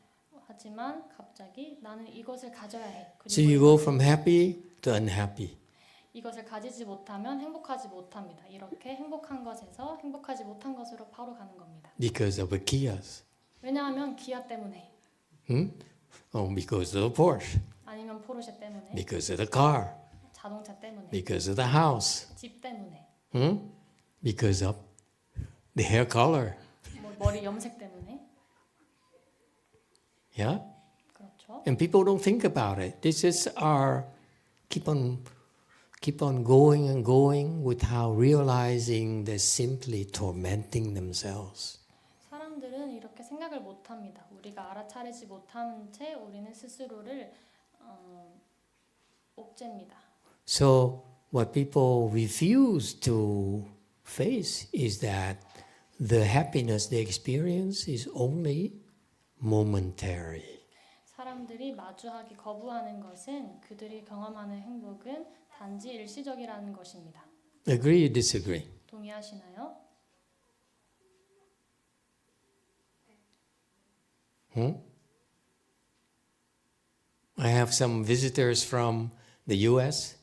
하지만 갑자기 나는 이것을 가져야 해. So you go from happy to unhappy. 이것을 가지지 못하면 행복하지 못합니다. 이렇게 행복한 것에서 행복하지 못한 것으로 바로 가는 겁니다. Because of the Kias. 왜냐하면 기아 때문에 Oh, because of the Porsche. 아니면 포르쉐 때문에 Because of the car. 자동차 때문에 Because of the house. 집 때문에 Because of the hair color. 머리 염색 때문에 Yeah? 그렇죠. And people don't think about it. This is our keep on going and going without realizing they're simply tormenting themselves. 사람들은 이렇게 생각을 못합니다. 우리가 알아차리지 못한 채 우리는 스스로를 옥죄입니다. So what people refuse to face is that the happiness they experience is only momentary. 사람들이 마주하기 거부하는 것은 그들이 경험하는 행복은 단지 일시적이라는 것입니다. Agree or disagree? 동의하시나요? I have some visitors from the US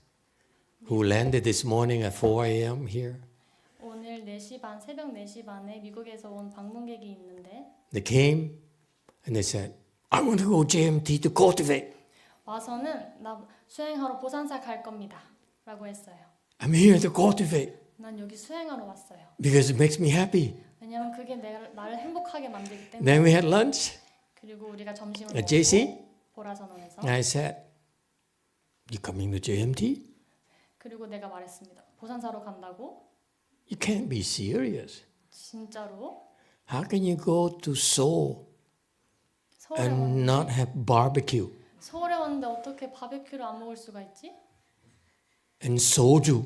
who landed this morning at 4 a.m. here. 오늘 4시 반, 새벽 4시 반에 미국에서 온 방문객이 있는데 They came and they said, I want to go GMT to cultivate. 와서는 나 수행하러 보산사 갈 겁니다. 라고 했어요. I'm here to cultivate 난 여기 수행하러 왔어요. because it makes me happy. 왜냐하면 그게 나를 행복하게 만들기 때문에. Then we had lunch 그리고 우리가 점심을 at JC. 먹고 보라선언에서 And I said, you coming to GMT? 그리고 내가 말했습니다. 보산사로 간다고? You can't be serious. 진짜로? How can you go to Seoul 서울에 and 왔는데, not have barbecue 서울에 왔는데 어떻게 바베큐를 안 먹을 수가 있지? and soju?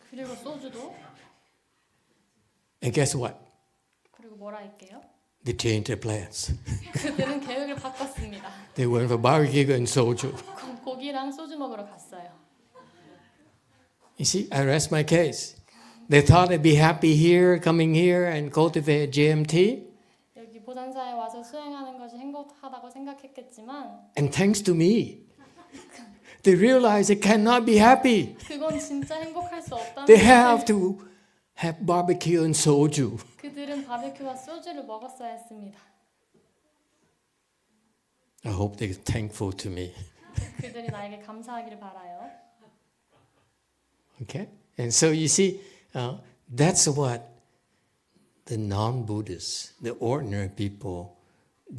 그리고 소주도? And guess what? 그리고 뭐라 할게요? They changed their plans. 그들은 계획을 바꿨습니다. They went for barbecue and soju. 고기랑 소주 먹으러 갔어요. You see, I rest my case. They thought they'd be happy here, coming here and cultivate GMT. 여기 보산사에 와서 수행하는 것이 행복하다고 생각했겠지만 And thanks to me, they realize they cannot be happy. 그건 진짜 행복할 수 없다는 They have 것을 to have barbecue and soju. 그들은 바베큐와 소주를 먹었어야 했습니다. I hope they're thankful to me. 그들이 나에게 감사하기를 바라요. Okay? And so you see, that's what the non-Buddhists, the ordinary people,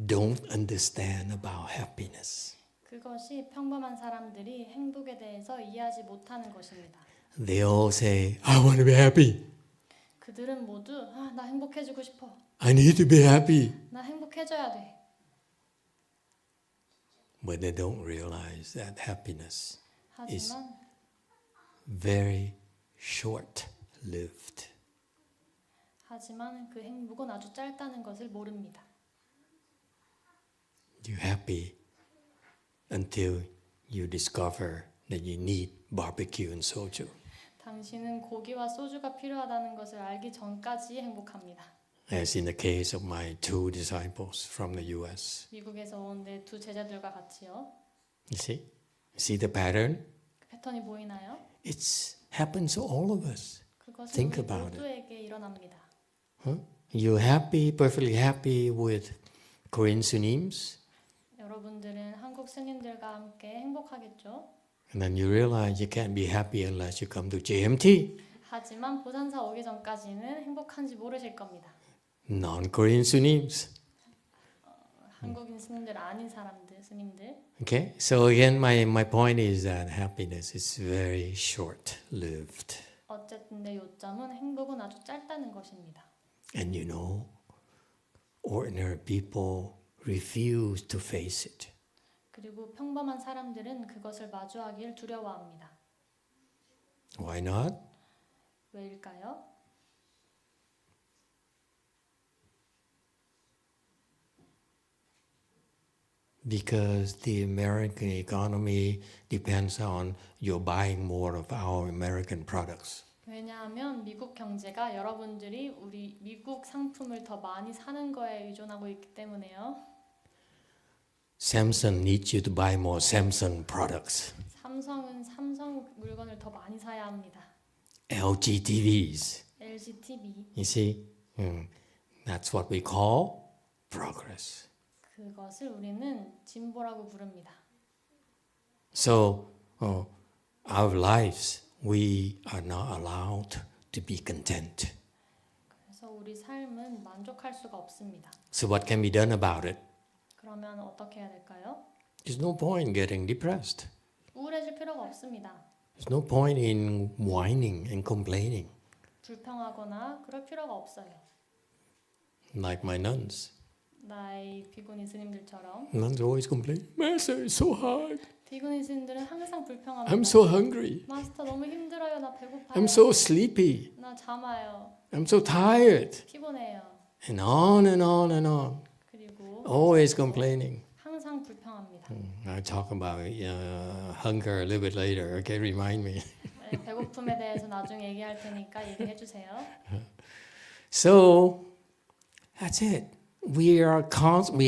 don't understand about happiness. 그것이 평범한 사람들이 행복에 대해서 이해하지 못하는 것입니다. They all say, I want to be happy. 그들은 모두 나 행복해지고 싶어. I need to be happy. 나 행복해져야 돼. But they don't realize that happiness is 하지만 very short-lived. 하지만 그 행복은 아주 짧다는 것을 모릅니다. You're happy until you discover that you need barbecue and soju. 당신은 고기와 소주가 필요하다는 것을 알기 전까지 행복합니다. As in the case of my two disciples from the US. 미국에서 온 내 두 제자들과 같이요. You see? See the pattern? 그 패턴이 보이나요? It happens to all of us. 그것은 Think 우리 about it. 모두에게 일어납니다. You're happy, perfectly happy with Korean Sunims, 여러분들은 한국 스님들과 함께 행복하겠죠? and then you realize you can't be happy unless you come to JMT. 하지만 보산사 오기 전까지는 행복한지 모르실 겁니다. Non-Korean Sunims. 한국인 스님들 아닌 사람들, 스님들. Okay, so again, my point is that happiness is very short-lived. 어쨌든 내 요점은 행복은 아주 짧다는 것입니다. And you know, ordinary people refuse to face it. 그리고 평범한 사람들은 그것을 마주하길 두려워합니다. Why not? 왜일까요? Because the American economy depends on you buying more of our American products. 왜냐하면 미국 경제가 여러분들이 우리 미국 상품을 더 많이 사는 거에 의존하고 있기 때문에요. Samsung needs you to buy more Samsung products. 삼성은 삼성 물건을 더 많이 사야 합니다. LG TVs. LG TV. You see, that's what we call progress. 그것을 우리는 진보라고 부릅니다. So, our lives, we are not allowed to be content. 그래서 우리 삶은 만족할 수가 없습니다. So what can be done about it? 그러면 어떻게 해야 될까요? There's no point in getting depressed. 우울해질 필요가 없습니다. There's no point in whining and complaining 불평하거나 그럴 필요가 없어요. like my nuns. 나의 비구니 스님들처럼 Nuns always complain, Master, it's so hard. 비구니 스님들은 항상 불평합니다. I'm so hungry. 마스터 너무 힘들어요. 나 배고파요. I'm so sleepy. 나 잠아요. I'm so tired. 피곤해요. And on and on and on. 그리고 Always complaining. 항상 불평합니다. I'll talk about hunger a little bit later. Okay, remind me. 네, 배고픔에 대해서 나중에 얘기할 테니까 얘기해 주세요. So that's it. We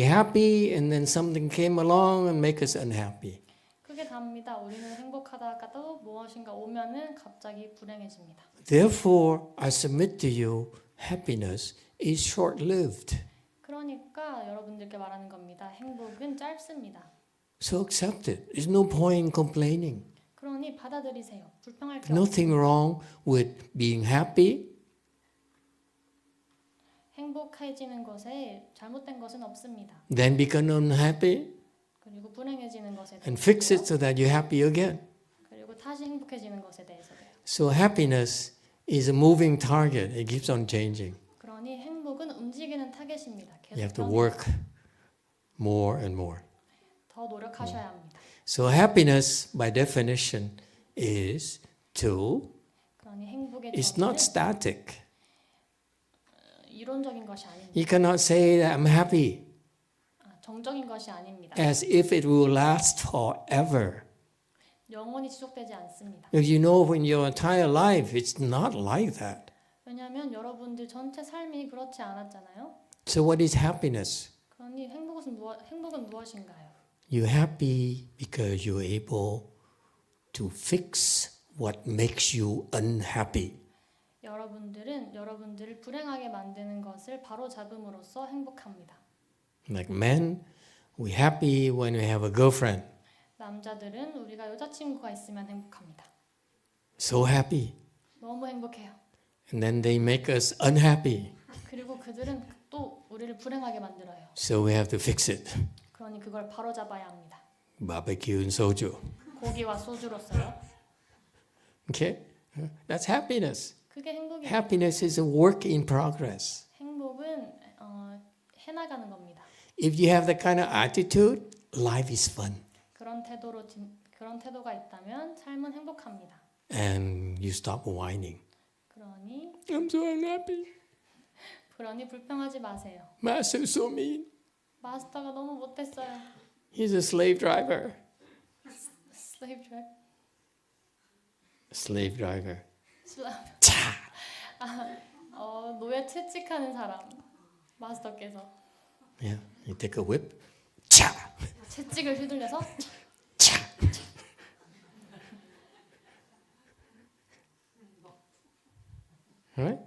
happy, and then something came along and make us unhappy. 그게 답니다. 우리는 행복하다가도 무엇인가 오면은 갑자기 불행해집니다. Therefore, I submit to you, happiness is short-lived. 그러니까 여러분들께 말하는 겁니다. 행복은 짧습니다. So accept it. There's no point in complaining. 그러니 받아들이세요. 불평할 게 Nothing wrong with being happy. 행복해지는 것에 잘못된 것은 없습니다. Then become unhappy 그리고 불행해지는 것에 and fix it 대해서 so that you're happy again. 그리고 다시 행복해지는 것에 대해서요. So happiness is a moving target. It keeps on changing. 그러니 행복은 움직이는 타겟입니다. You have 계속 to 변해요. work more and more. 더 노력하셔야 합니다. So happiness, by definition, is to. 그러니 행복의 It's 정의는 not static. 이론적인 것이 아닙니다. You cannot say that I'm happy 정적인 것이 아닙니다. as if it will last forever. 영원히 지속되지 않습니다. If you know in your entire life, it's not like that. 왜냐하면 여러분들 전체 삶이 그렇지 않았잖아요. So what is happiness? 그러니 행복은 무엇인가요? You're happy because you're able to fix what makes you unhappy. 여러분들은 여러분들을 불행하게 만드는 것을 바로 잡음으로써 행복합니다. Like men, we're happy when we have a girlfriend. 남자들은 우리가 여자친구가 있으면 행복합니다. So happy. 너무 행복해요. And then they make us unhappy. 그리고 그들은 또 우리를 불행하게 만들어요. So we have to fix it. 그러니 그걸 바로 잡아야 합니다. Barbecue and soju. 고기와 소주로서요. Okay? That's happiness. 그게 행복이에요. Happiness is a work in progress. 행복은 해나가는 겁니다. If you have that kind of attitude, life is fun. 그런 태도가 있다면 삶은 행복합니다. And you stop whining. 그러니 I'm so unhappy. 불평하지 마세요. Master is so mean. 마스터가 너무 못됐어요. He's a slave driver. 슬레이브 드라이브. Slave driver. 차. 노예 채찍하는 사람. 마스터께서 Yeah, you take a whip. 차. 채찍을 휘둘려서 차. Right?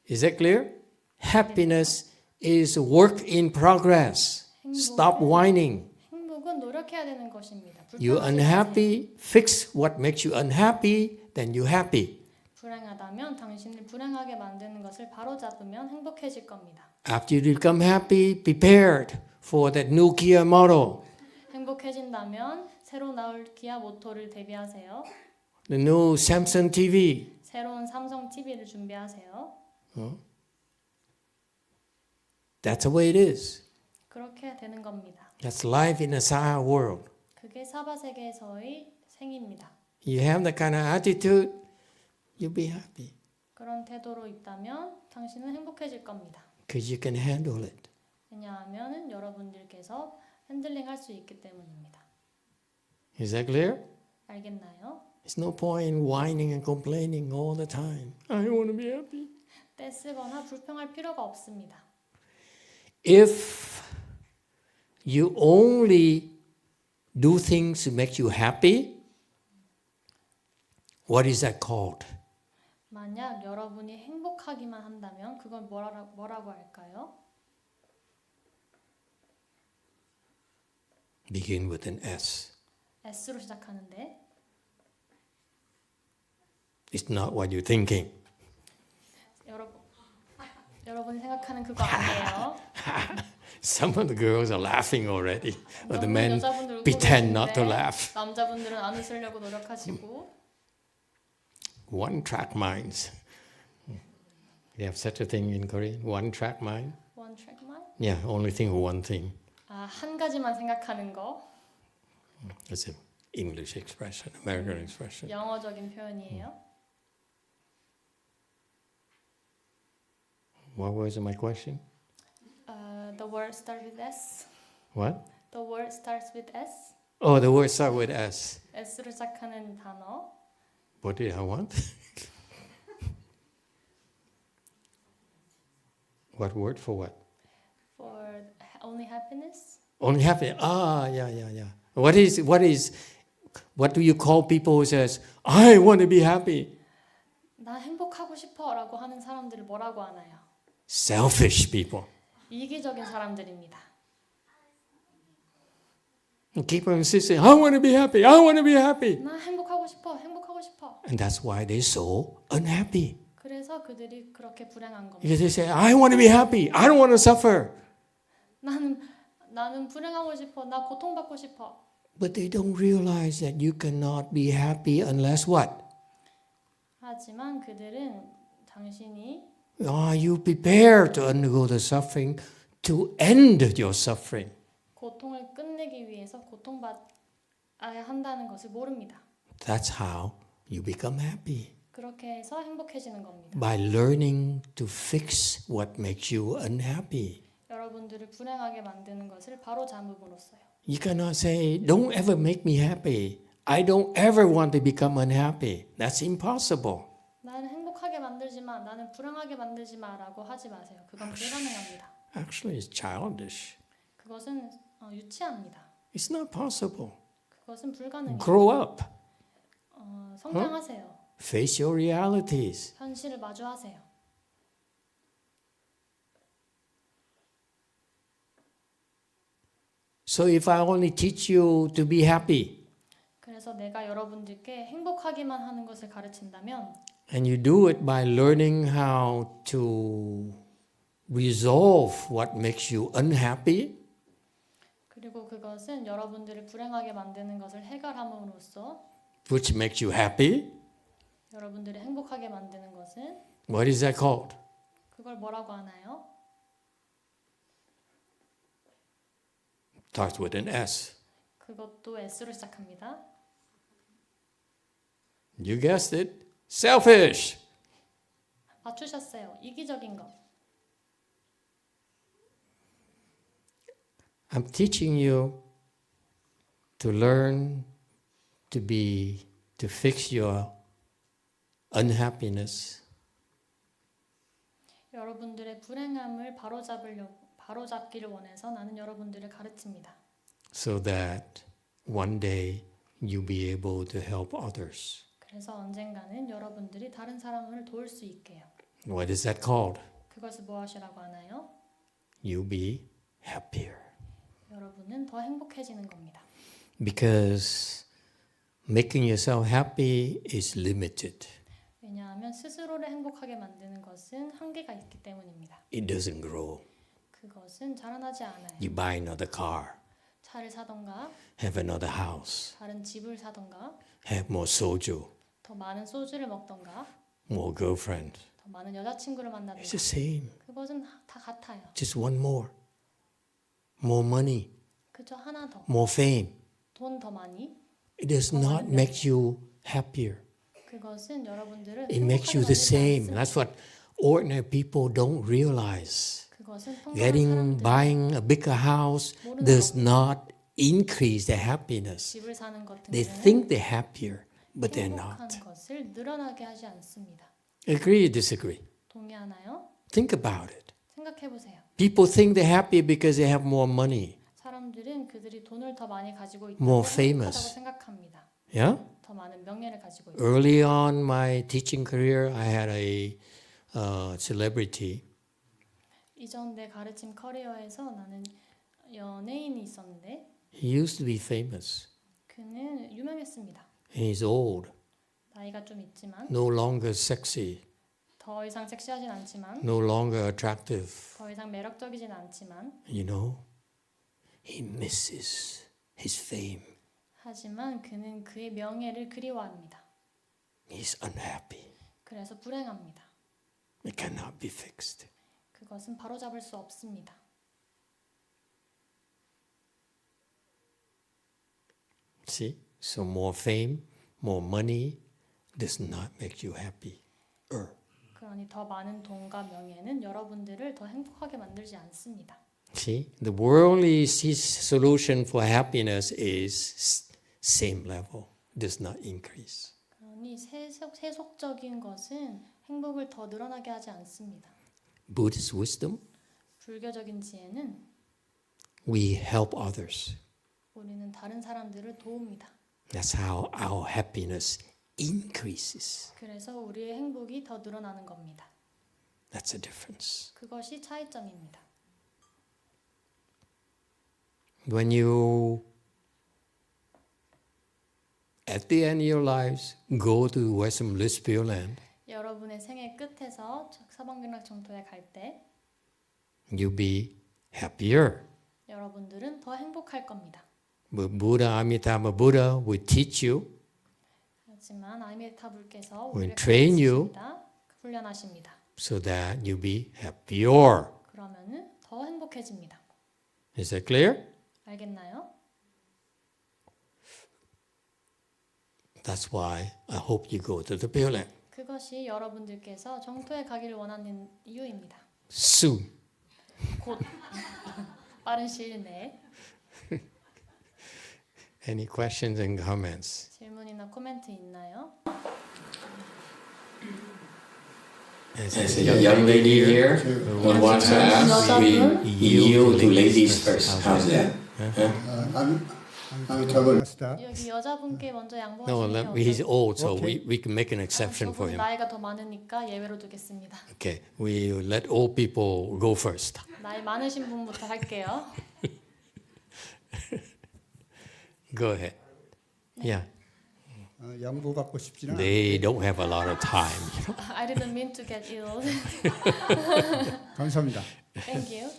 Is that clear? Happiness is a work in progress. Stop whining. 행복은 노력해야 되는 것입니다. You're unhappy, fix what makes you unhappy, then you're happy. 불행하다면 당신을 불행하게 만드는 것을 바로 잡으면 행복해질 겁니다. After you become happy, prepared for that new Kia model, 행복해진다면 새로 나올 기아 모토를 대비하세요. the new Samsung TV. 새로운 삼성 TV를 준비하세요. That's the way it is. 그렇게 되는 겁니다. That's life in a Saha world. 그게 사바 세계에서의 생입니다. You have that kind of attitude, you'll be happy 그런 태도로 있다면 당신은 행복해질 겁니다. because you can handle it. 왜냐하면 여러분들께서 핸들링할 수 있기 때문입니다. Is that clear? 알겠나요? There's no point in whining and complaining all the time. I want to be happy. 떼쓰거나 불평할 필요가 없습니다. If you only do things to make you happy, what is that called? 만약 여러분이 행복하기만 한다면 그건 뭐라고 할까요? Begin with an S. S로 시작하는데 It's not what you're thinking. 여러분이 생각하는 그거 아니에요. Some of the girls are laughing already, but the men 여자분들 웃고 pretend not to 계시는데 laugh. 남자분들은 안 웃으려고 노력하시고 One-track minds. You have such a thing in Korean? One-track mind? One track Yeah, only think of one thing. 한 가지만 생각하는 거. That's an English expression, American expression. 영어적인 표현이에요. What was my question? The word starts with S. What? The word starts with S. Oh, the word start with S. S로 시작하는 단어. What did I want? What word for what? For only happiness. Only happy. Yeah. What do you call people who says, I want to be happy? 나 행복하고 싶어라고 하는 사람들을 뭐라고 하나요? Selfish people. 이기적인 사람들입니다. And keep on insisting, I want to be happy. I want to be happy. 나 행복하고 싶어. 행복하고 싶어. And that's why they're so unhappy. 그래서 그들이 그렇게 불행한 겁니다. Because they say, I want to be happy. I don't want to suffer. 나는 불행하고 싶어. 나 고통받고 싶어. But they don't realize that you cannot be happy unless what? 하지만 그들은 당신이 Are you prepared to undergo the suffering to end your suffering? 고통을 끝내기 위해서 고통받아야 한다는 것을 모릅니다. That's how you become happy. 그렇게 해서 행복해지는 겁니다. By learning to fix what makes you unhappy. 여러분들을 불행하게 만드는 것을 바로 잡음으로써요. You cannot say, don't ever make me happy. I don't ever want to become unhappy. That's impossible. 나는 행복하게 만들지 마. 나는 불행하게 만들지 마라고 하지 마세요. 그건 불가능합니다. Actually, it's childish. 그것은 유치합니다. It's not possible. 그것은 불가능해요. Grow up. 성장하세요. Face your realities. 현실을 마주하세요. So if I only teach you to be happy, 그래서 내가 여러분들께 행복하기만 하는 것을 가르친다면 and you do it by learning how to resolve what makes you unhappy, 그리고 그것은 여러분들을 불행하게 만드는 것을 해결함으로써 which makes you happy, 여러분들을 행복하게 만드는 것은 what is that called? 그걸 뭐라고 하나요? Starts with an S. 그것도 S로 시작합니다. You guessed it. Selfish. 맞추셨어요. 이기적인 것. I'm teaching you to learn to fix your unhappiness. 여러분들의 불행함을 바로잡기를 원해서 나는 여러분들을 가르칩니다. So that one day you'll be able to help others. 그래서 언젠가는 여러분들이 다른 사람을 도울 수 있게요. What is that called? 그것을 무엇이라고 하나요? You'll be happier. 여러분은 더 행복해지는 겁니다. Because making yourself happy is limited. 왜냐하면 스스로를 행복하게 만드는 것은 한계가 있기 때문입니다. It doesn't grow. 그것은 자라나지 않아요. You buy another car, 차를 사던가 have another house, 다른 집을 사던가 have more soju, 더 많은 소주를 먹던가 more girlfriend. 더 많은 여자친구를 만나던가 It's the same. 그것은 다 같아요. Just one more. More money, 그저 하나 더, more fame. 돈 더 많이. It does not make you happier. 그것은 여러분들을 It makes you the same. That's what ordinary people don't realize. 그것은 평범한 Getting, 사람들 buying a bigger house does not increase their happiness. 집을 사는 것 They 등은 think they're happier, but they're 행복한 not. 것을 늘어나게 하지 않습니다. Agree or disagree? 동의하나요? Think about it. 생각해 보세요. People think they're happy because they have more money. 사람들은 그들이 돈을 더 많이 가지고 More 있다고 famous. 행복하다고 생각합니다. Yeah? 더 많은 명예를 가지고 있다. Early on my teaching career, I had a celebrity. 이전 내 가르침 커리어에서 나는 연예인이 있었는데 He used to be famous. 그는 유명했습니다. And he's old, 나이가 좀 있지만 no longer sexy, 더 이상 섹시하진 않지만 no longer attractive. 더 이상 매력적이진 않지만 You know, he misses his fame. 하지만 그는 그의 명예를 그리워합니다. He's unhappy. 그래서 불행합니다. It cannot be fixed. 그것은 바로잡을 수 없습니다. See? So more fame, more money does not make you happy. 그러니 더 많은 돈과 명예는 여러분들을 더 행복하게 만들지 않습니다. See? The worldly solution for happiness is same level, does not increase. 그러니 세속적인 것은 행복을 더 늘어나게 하지 않습니다. Buddhist wisdom, 불교적인 지혜는 we help others. 우리는 다른 사람들을 도웁니다. That's how our happiness increases. 그래서 우리의 행복이 더 늘어나는 겁니다. That's the difference. 그것이 차이점입니다. When you, at the end of your lives, go to Western Bliss Pure Land, 여러분의 생애 끝에서 서방경락 정토에 갈 때 you'll be happier. 여러분들은 더 행복할 겁니다. But Buddha, Amitabha Buddha will teach you, 하지만 아미타 불께서 will 우리를 train you 가르치십니다. 훈련하십니다. so that you'll be happier. 그러면은 더 행복해집니다. Is that clear? 알겠나요? That's why I hope you go to the Pure Land 그것이 여러분들께서 정토에 가기를 원하는 이유입니다. soon. 곧 빠른 시일 내에 Any questions and comments? 질문이나 코멘트 있나요? There's a young lady here who wants to ask. We yield to ladies first. How's that? 여기 여자분께 먼저 No, 양보하시는 게 he's 어떠세요? old, so we can make an exception for 저분 him. 나이가 더 많으니까 예외로 두겠습니다. Okay, we let old people go first. 나이 많으신 분부터 할게요. Go ahead. Yeah, 양보받고 싶지는 they don't have a lot of time. I didn't mean to get ill. 감사합니다. Thank you.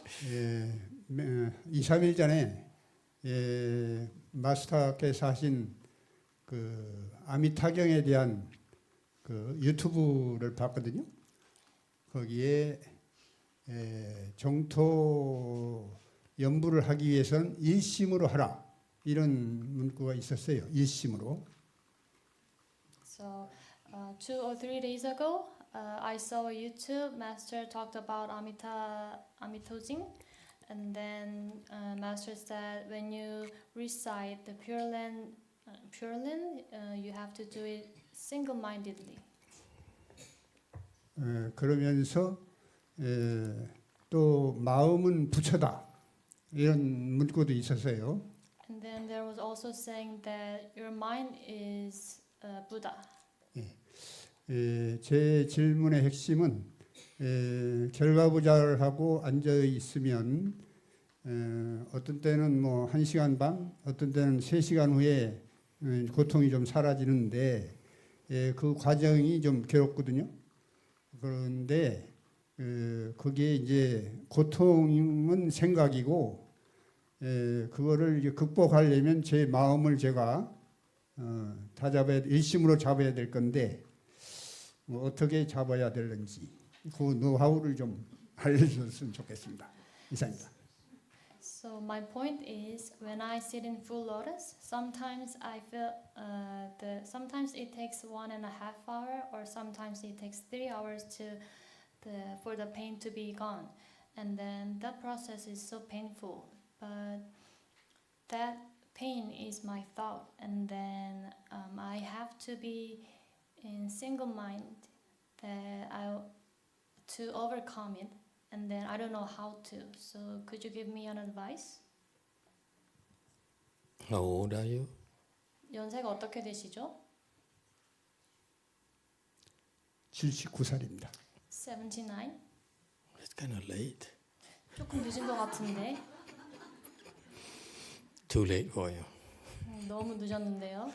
2, 3일 전에 마스터께서 하신 그 아미타경에 대한 그 유튜브를 봤거든요. 거기에 정토 연부를 하기 위해서는 일심으로 하라 이런 문구가 있었어요. 일심으로. So 2 or 3 days ago, I saw a YouTube master talked about Amitojing, and then master said when you recite the Pure Land, you have to do it single-mindedly. 그러면서 또 마음은 부처다 이런 문구도 있었어요. And then there was also saying that your mind is Buddha. 제 질문의 핵심은 결과부자를 하고 앉아 있으면 어떤 때는 뭐 1시간 반, 어떤 때는 3시간 후에 고통이 좀 사라지는데 그 과정이 좀 괴롭거든요. 그런데 그게 이제 고통은 생각이고 그거를 이제 극복하려면 제 마음을 제가 일심으로 잡아야 될 건데 뭐 어떻게 잡아야 되는지 그 노하우를 좀 알려줬으면 좋겠습니다. 이상입니다. So my point is, when I sit in full lotus, sometimes I feel sometimes it takes 1.5 hours, or sometimes it takes 3 hours for the pain to be gone, and then that process is so painful. But that pain is my thought, and then I have to be in single mind to overcome it. And then I don't know how to. So could you give me an advice? How old are you? 연세가 어떻게 되시죠? 79살입니다. 79? It's kind of late. 조금 늦은 것 같은데. Too late for you. 너무 늦었는데요.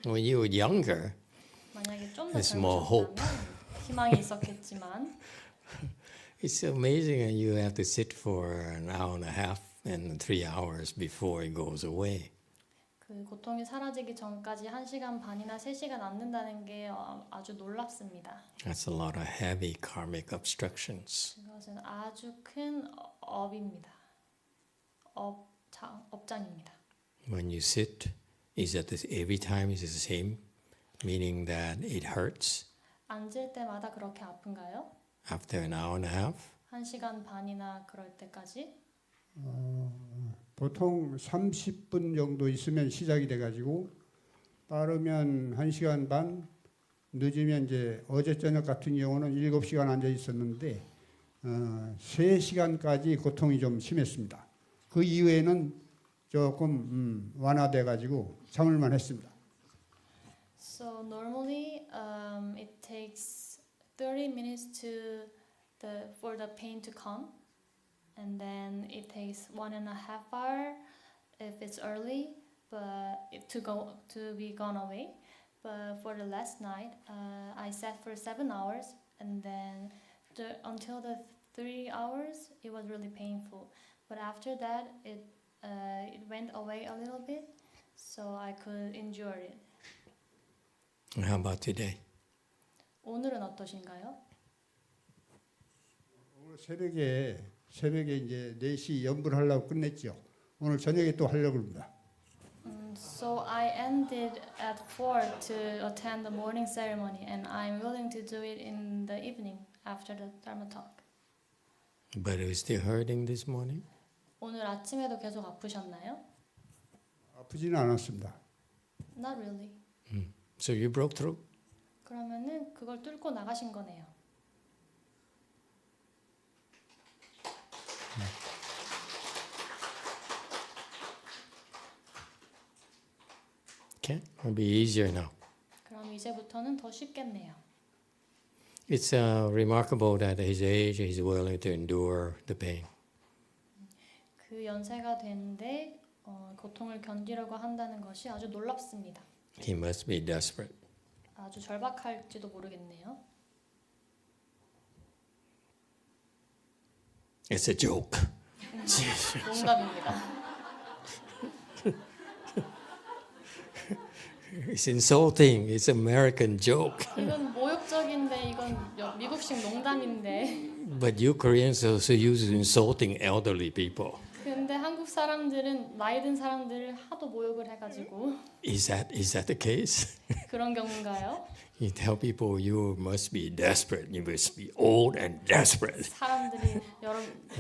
When you were younger, 만약에 좀 더 There's more hope. 젊으셨다면 희망이 있었겠지만 it's amazing that you have to sit for an hour and a half and 3 hours before it goes away. 그 고통이 사라지기 전까지 1시간 반이나 3시간 앉는다는 게 아주 놀랍습니다. That's a lot of heavy karmic obstructions. 그것은 아주 큰 업입니다. 업장입니다. When you sit, is that every time is the same, meaning that it hurts 앉을 때마다 그렇게 아픈가요? after an hour and a half? 1시간 반이나 그럴 때까지? 보통 30분 정도 있으면 시작이 돼가지고 빠르면 1시간 반, 늦으면 이제 어제 저녁 같은 경우는 7시간 앉아 있었는데 3시간까지 고통이 좀 심했습니다. 그 이후에는 조금 완화돼가지고 참을만 했습니다. So normally it takes 30 minutes for the pain to come, and then it takes 1.5 hours if it's early, to be gone away. But for the last night, I sat for 7 hours, and then until the 3 hours, it was really painful. But after that, it went away a little bit, so I could endure it. How about today? 오늘은 어떠신가요? 오늘 새벽에 이제 4시 연불 하려고 끝냈죠. 오늘 저녁에 또 하려고 합니다. So I ended at 4 to attend the morning ceremony, and I'm willing to do it in the evening after the Dharma talk. But it was still hurting this morning? 오늘 아침에도 계속 아프셨나요? 아프지는 않았습니다. Not really. So you broke through? 그러면은 그걸 뚫고 나가신 거네요. Okay, it'll be easier now. 그럼 이제부터는 더 쉽겠네요. It's remarkable that at his age he's willing to endure the pain. 그 연세가 되는데 고통을 견디려고 한다는 것이 아주 놀랍습니다. He must be desperate. 아주 절박할지도 모르겠네요. It's a joke. 농담입니다. It's insulting. It's American joke. 이건 모욕적인데 이건 미국식 농담인데. But you Koreans also use insulting elderly people. 근데 한국 사람들은 나이 든 사람들을 하도 모욕을 해가지고. Is that the case? 그런 경우인가요? You tell people you must be desperate. You must be old and desperate. 사람들이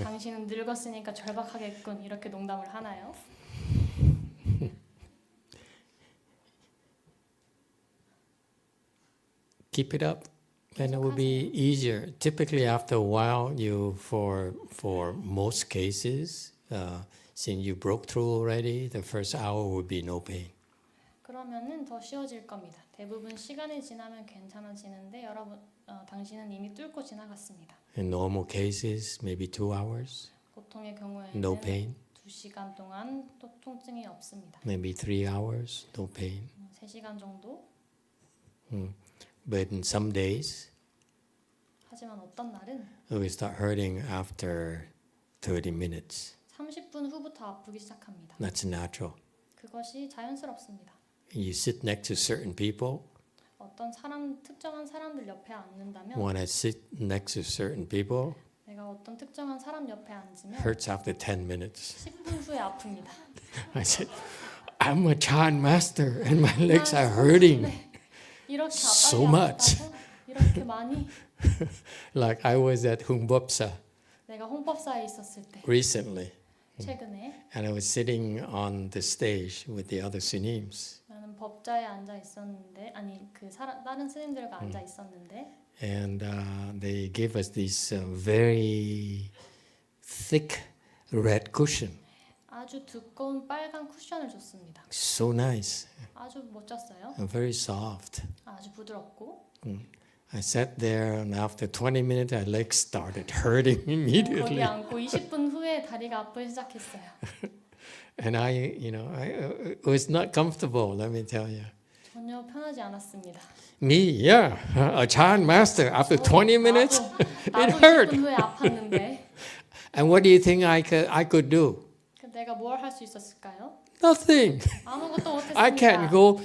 당신은 늙었으니까 절박하겠군 이렇게 농담을 하나요? Keep it up, then it will be easier. Typically, after a while, for most cases, since you broke through already, the first hour would be no pain. 그러면은 더 쉬워질 겁니다. 대부분 시간이 지나면 괜찮아지는데 당신은 이미 뚫고 지나갔습니다. In normal cases, maybe 2 hours, 보통의 경우에는 no pain. 2시간 동안 통증이 없습니다. Maybe 3 hours, no pain. 3시간 정도? But in some days, 하지만 어떤 날은 it will start hurting after 30 minutes. 30분 후부터 아프기 시작합니다. That's natural. 그것이 자연스럽습니다. You sit next to certain people. 어떤 특정한 사람들 옆에 앉는다면 When I sit next to certain people, 내가 어떤 특정한 사람 옆에 앉으면 hurts after 10 minutes. 10분 후에 아픕니다. I said, I'm a Chan master and my legs are hurting. 이렇게 So 앞발이 much. 아프다고? 이렇게 많이? Like I was at Hungbopsa 내가 홍법사에 있었을 때 recently, 최근에 and I was sitting on the stage with the other Sunims. 나는 법자에 앉아 있었는데 다른 스님들과 앉아 있었는데 And they gave us this very thick red cushion. 아주 두꺼운 빨간 쿠션을 줬습니다. So nice 아주 멋졌어요. and very soft. 아주 부드럽고 I sat there and after 20 minutes my legs started hurting 거기 immediately. 앉고 20분 후에 다리가 아프기 시작했어요. And I it was not comfortable, let me tell you. 전혀 편하지 않았습니다. Me, yeah, a Chan master. After 20 minutes, 나도 it hurt. 20분 후에 아팠는데 And what do you think I could do? 내가 뭘 할 수 있었을까요? Nothing. 아무것도 못했습니다. I can't go,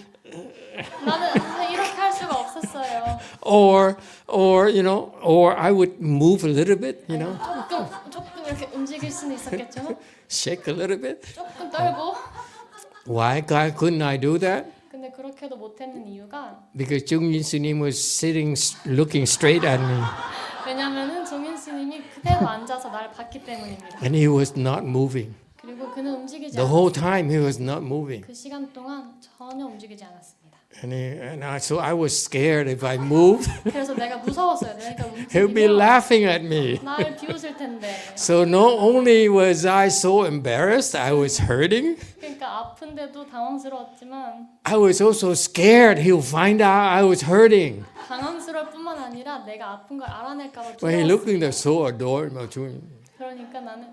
나는 이렇게 할 수가 없었어요. or I would move a little bit, 조금 이렇게 움직일 수는 있었겠죠. shake a little bit. 조금 떨고 Why couldn't I do that? 근데 그렇게도 못했는 이유가 Because 중인 스님 was sitting, looking straight at me, 왜냐면은 종인 스님이 그대로 앉아서 나를 봤기 때문입니다. and he was not moving. 그리고 그는 움직이지 The 않았어요. whole time he was not moving. 그 시간 동안 전혀 움직이지 않았습니다. So I was scared if I moved, 그래서 내가 무서웠어요. 내가 he'll be 움직이면 laughing at me. 나를 비웃을 텐데. So not only was I so embarrassed, I was hurting. 그러니까 아픈데도 당황스러웠지만 I was also scared he'll find out I was hurting. 당황스러울 뿐만 아니라 내가 아픈 걸 알아낼까 봐 When he 두려웠어요. looking there so adored, 그러니까 나는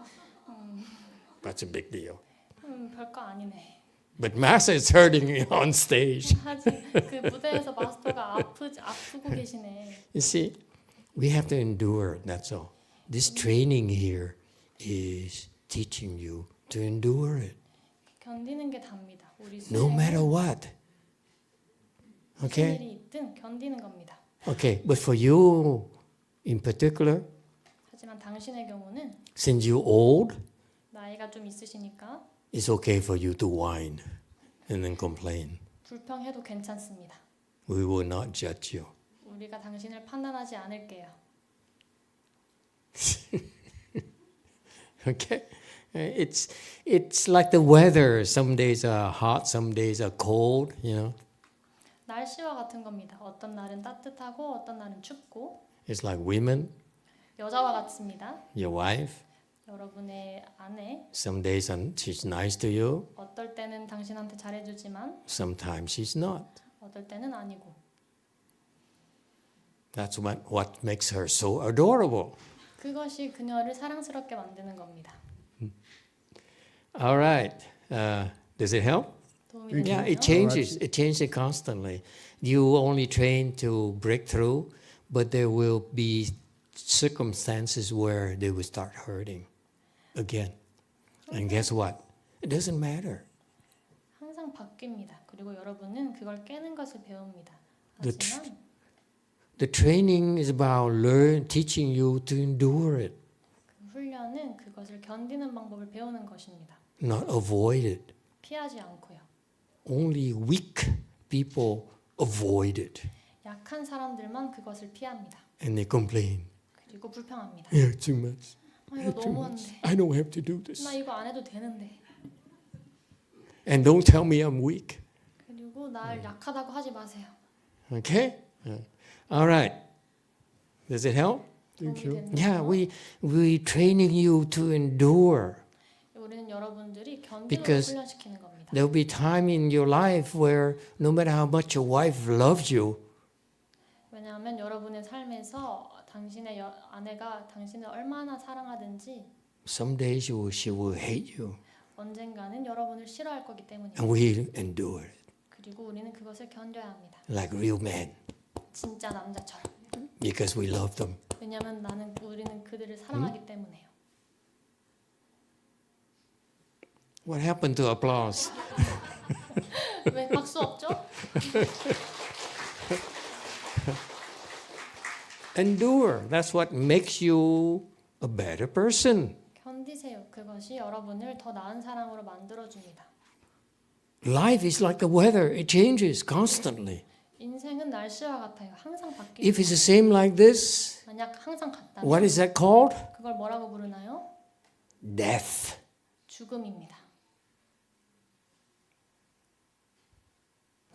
that's a big deal. 별거 아니네. But Master is hurting on stage. 하지 그 무대에서 마스터가 아프고 계시네. You see, we have to endure. That's all. This training here is teaching you to endure it, 견디는 게 답니다. 우리 no matter what. 무슨 Okay. 일이 있든 견디는 겁니다. Okay. But for you, in particular, 하지만 당신의 경우는 since you're old, 나이가 좀 있으시니까 it's okay for you to whine and then complain. 불평해도 괜찮습니다. We will not judge you. 우리가 당신을 판단하지 않을게요. Okay, it's like the weather. Some days are hot, some days are cold. You know, 날씨와 같은 겁니다. 어떤 날은 따뜻하고 어떤 날은 춥고 it's like women, 여자와 같습니다. your wife. 여러분의 아내 Some days she's nice to you, 어떨 때는 당신한테 잘해주지만 sometimes she's not. 어떨 때는 아니고 That's what makes her so adorable. 그것이 그녀를 사랑스럽게 만드는 겁니다. All right, does it help? 도움이 Yeah, 되나요? it changes. It changes constantly. You only train to break through, but there will be circumstances where they will start hurting again. And guess what? It doesn't matter. 항상 바뀝니다. 그리고 여러분은 그걸 깨는 것을 배웁니다. The 하지만 The training is about teaching you to endure it, 그 훈련은 그것을 견디는 방법을 배우는 것입니다. not avoid it. 피하지 않고요. Only weak people avoid it, 약한 사람들만 그것을 피합니다. and they complain. 그리고 불평합니다. Yeah, too much. 아, 이거 너무한데. I don't have to do 나 this. 이거 안 해도 되는데. And don't tell me I'm weak. 그리고 날 약하다고 하지 마세요. Okay? All right. Does it help? Thank 도움이 you. 됐나요? Yeah, we training you to endure. 우리는 여러분들이 견디도록 Because 훈련시키는 겁니다. There'll be time in your life where no matter how much your wife loves you, 왜냐하면 여러분의 삶에서 당신의 아내가 당신을 얼마나 사랑하든지 some days she will hate you, 언젠가는 여러분을 싫어할 거기 때문입니다. and we endure it 그리고 우리는 그것을 견뎌야 합니다. like real men 진짜 남자처럼. because we love them. 왜냐하면 우리는 그들을 사랑하기 때문에요. What happened to applause? 왜 박수 없죠? Endure. That's what makes you a better person. 견디세요. 그것이 여러분을 더 나은 사람으로 만들어줍니다. Life is like the weather. It changes constantly. 인생은 날씨와 같아요. 항상 바뀌고 If it's the same like this, 만약 항상 같다면 what is that called? 그걸 뭐라고 부르나요? Death. 죽음입니다.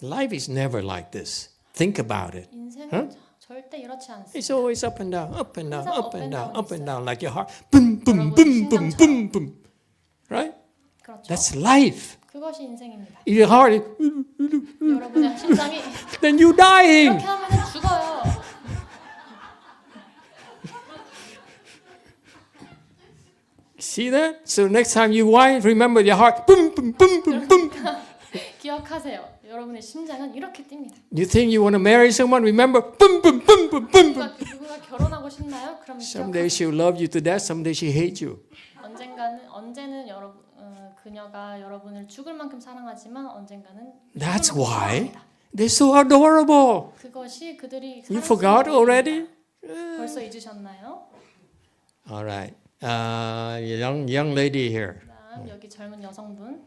Life is never like this. Think about it. 인생은 절대 이렇지 않습니다. It's always up and down, up and down, 항상 up and down, up and up and down down, like your heart. Boom, boom, boom, boom, boom, boom. Right? 그렇죠. That's life. 그것이 인생입니다. If your heart is, 여러분의 심장이 then you're dying. 이렇게 하면 죽어요. See that? So next time you whine, remember your heart. Boom, boom, boom, boom, boom. 기억하세요. 여러분의 심장은 이렇게 뜁니다. You think you want to marry someone? Remember, boom, boom, boom, boom, boom, boom. 누군가 결혼하고 싶나요? 그럼 Someday 기억하세요. she'll love you to death. Someday she hate you. 언제는 그녀가 여러분을 죽을 만큼 사랑하지만 언젠가는 That's 죽을 만큼 why 사랑합니다. they're so adorable. 그것이 그들이 You forgot 사랑스러운 already? 일입니다. 벌써 잊으셨나요? All right. Young lady here. 그다음 여기 젊은 여성분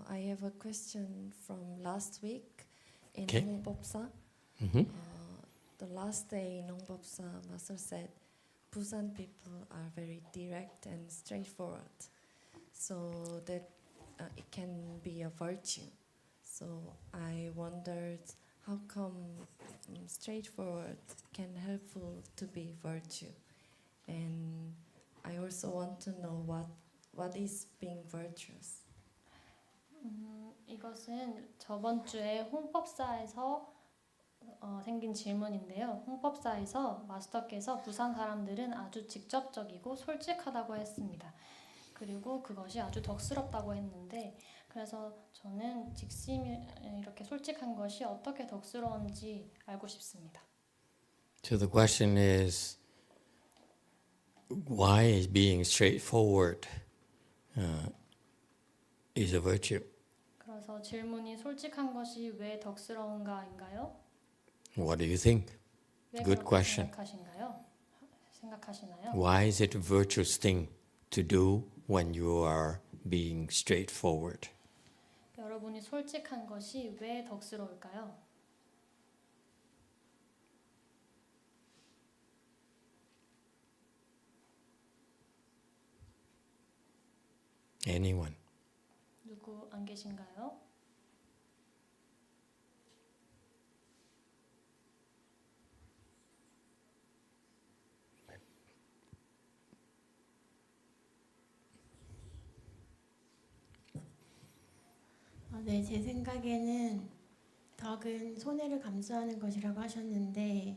I have a question from last week in Okay. 홍법사. Mhm. The last day in 홍법사, Master said, Busan people are very direct and straightforward, so that it can be a virtue. So I wondered how come straightforward can helpful to be virtue, and I also want to know what is being virtuous. 이것은 저번 주에 홍법사에서 생긴 질문인데요. 홍법사에서 마스터께서 부산 사람들은 아주 직접적이고 솔직하다고 했습니다. 그리고 그것이 아주 덕스럽다고 했는데, 그래서 저는 직심이 이렇게 솔직한 것이 어떻게 덕스러운지 알고 싶습니다. So the question is, why is being straightforward is a virtue? 그래서 질문이 솔직한 것이 왜 덕스러운가인가요? What do you think? 왜 Good 그렇게 question. 생각하시나요? Why is it a virtuous thing to do when you are being straightforward? 여러분이 솔직한 것이 왜 덕스러울까요? Anyone? 누구 안 계신가요? 네, 제 생각에는 덕은 손해를 감수하는 것이라고 하셨는데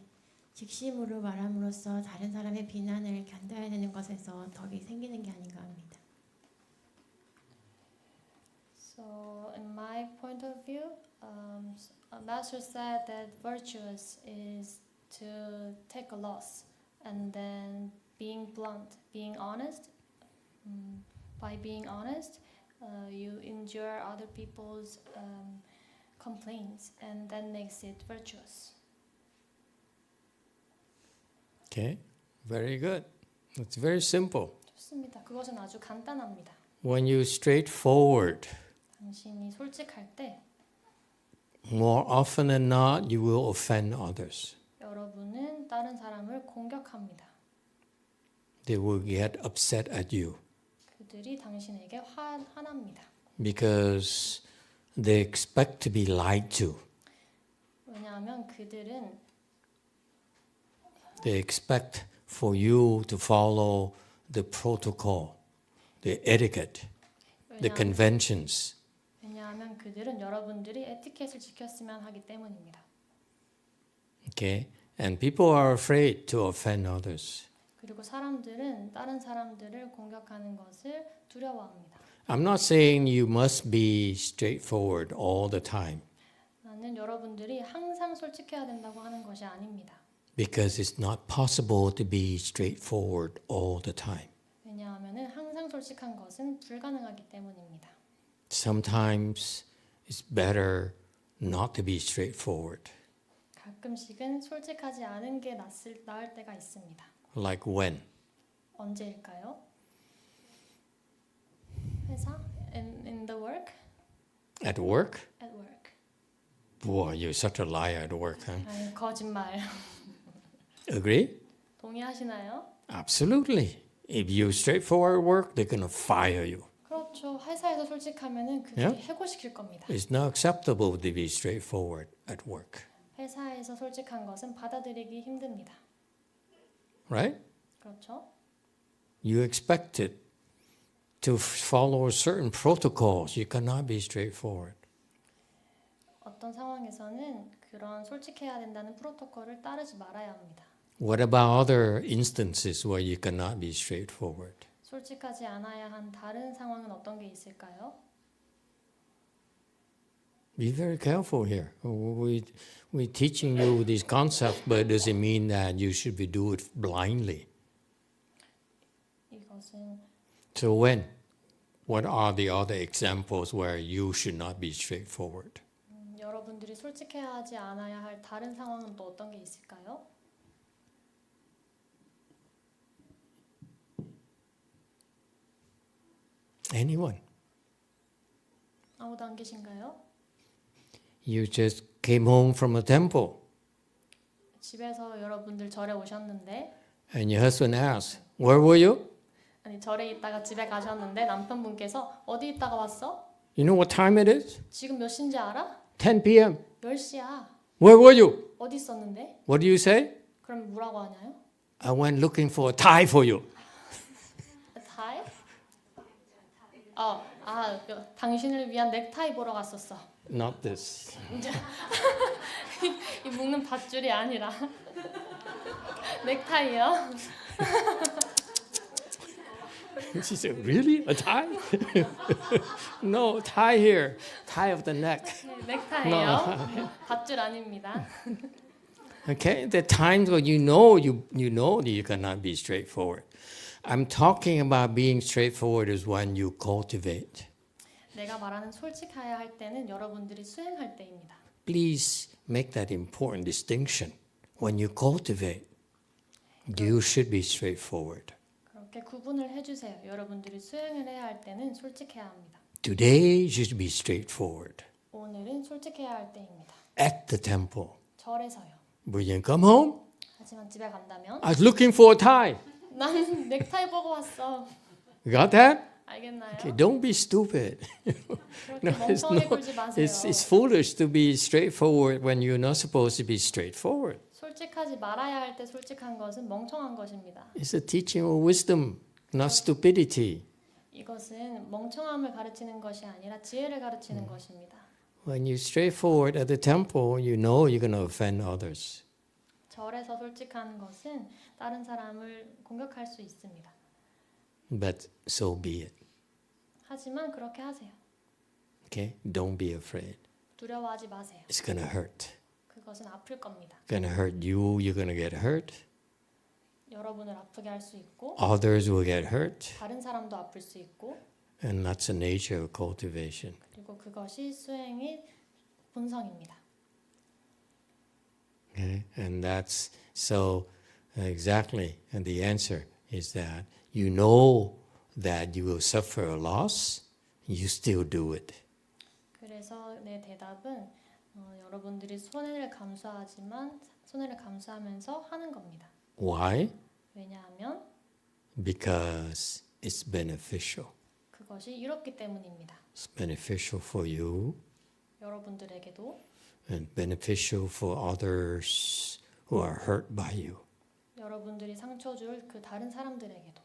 직심으로 말함으로써 다른 사람의 비난을 견뎌야 되는 것에서 덕이 생기는 게 아닌가 합니다. So, in my point of view, a master said that virtuous is to take a loss and then being blunt, being honest. By being honest, you endure other people's complaints, and that makes it virtuous. Okay, very good. It's very simple. 좋습니다. 그것은 아주 간단합니다. When you straightforward, 당신이 솔직할 때 more often than not, you will offend others. 여러분은 다른 사람을 공격합니다. They will get upset at you 그들이 당신에게 화납니다. because they expect to be lied to. 왜냐하면 그들은 They expect for you to follow the protocol, the etiquette, the conventions. 왜냐하면 그들은 여러분들이 에티켓을 지켰으면 하기 때문입니다. Okay? And people are afraid to offend others. 그리고 사람들은 다른 사람들을 공격하는 것을 두려워합니다. I'm not saying you must be straightforward all the time 나는 여러분들이 항상 솔직해야 된다고 하는 것이 아닙니다. because it's not possible to be straightforward all the time. 왜냐하면 항상 솔직한 것은 불가능하기 때문입니다. Sometimes it's better not to be straightforward. 가끔씩은 솔직하지 않은 게 나을 때가 있습니다. Like when? 언제일까요? 회사? In the work? At work? At work. Boy, you're such a liar at work, huh? 아니, 거짓말. Agree? 동의하시나요? Absolutely. If you're straightforward at work, they're going to fire you. 그렇죠. 회사에서 솔직하면은 그들이 Yeah? 해고시킬 겁니다. It's not acceptable to be straightforward at work. 회사에서 솔직한 것은 받아들이기 힘듭니다. Right? 그렇죠? You expected to follow certain protocols. You cannot be straightforward. 어떤 상황에서는 그런 솔직해야 된다는 프로토콜을 따르지 말아야 합니다. What about other instances where you cannot be straightforward? 솔직하지 않아야 한 다른 상황은 어떤 게 있을까요? Be very careful here. We're teaching you these concepts, but it doesn't mean that you should be do it blindly. 이것은 So when? What are the other examples where you should not be straightforward? 여러분들이 솔직해야 하지 않아야 할 다른 상황은 또 어떤 게 있을까요? Anyone? 아무도 안 계신가요? You just came home from a temple 집에서 여러분들 절에 오셨는데 and your husband asked, where were you? 아니 절에 있다가 집에 가셨는데 남편분께서 어디 있다가 왔어? You know what time it is? 지금 몇 시인지 알아? 10 p.m. 10시야. Where were you? 어디 있었는데? What do you say? 그럼 뭐라고 하나요? I went looking for a tie for you. 타이? 당신을 위한 넥타이 보러 갔었어. Not this. 이 묶는 밧줄이 아니라 넥타이요? She said, really? A tie? No, tie here. Tie of the neck. 네, 넥타이요? 밧줄 아닙니다. Okay, the times when you know that you cannot be straightforward. I'm talking about being straightforward is when you cultivate. 내가 말하는 솔직해야 할 때는 여러분들이 수행할 때입니다. Please make that important distinction. When you cultivate, you should be straightforward. 그렇게 구분을 해주세요. 여러분들이 수행을 해야 할 때는 솔직해야 합니다. Today you should be straightforward. 오늘은 솔직해야 할 때입니다. At the temple. 절에서요. When you come home, 하지만 집에 간다면 I was looking for a tie. 나는 넥타이 보고 왔어. You got that? 알겠나요? Okay, don't be stupid. 그렇게 멍청하게 굴지 마세요. It's foolish to be straightforward when you're not supposed to be straightforward. 솔직하지 말아야 할 때 솔직한 것은 멍청한 것입니다. It's a teaching of wisdom, not stupidity. 이것은 멍청함을 가르치는 것이 아니라 지혜를 가르치는 것입니다. When you're straightforward at the temple, you know you're going to offend others. 절에서 솔직한 것은 다른 사람을 공격할 수 있습니다. But so be it. 하지만 그렇게 하세요. Okay? Don't be afraid. 두려워하지 마세요. It's going to hurt. 그것은 아플 겁니다. Going to hurt you, you're going to get hurt. 여러분을 아프게 할 수 있고 Others will get hurt. 다른 사람도 아플 수 있고 And that's the nature of cultivation. 그리고 그것이 수행의 본성입니다. Okay? And that's so exactly. And the answer is that you know that you will suffer a loss, you still do it. 그래서 내 대답은 여러분들이 손해를 감수하면서 하는 겁니다. Why? 왜냐하면 Because it's beneficial. 그것이 이롭기 때문입니다. It's beneficial for you 여러분들에게도 and beneficial for others who are hurt by you. 여러분들이 상처 줄 그 다른 사람들에게도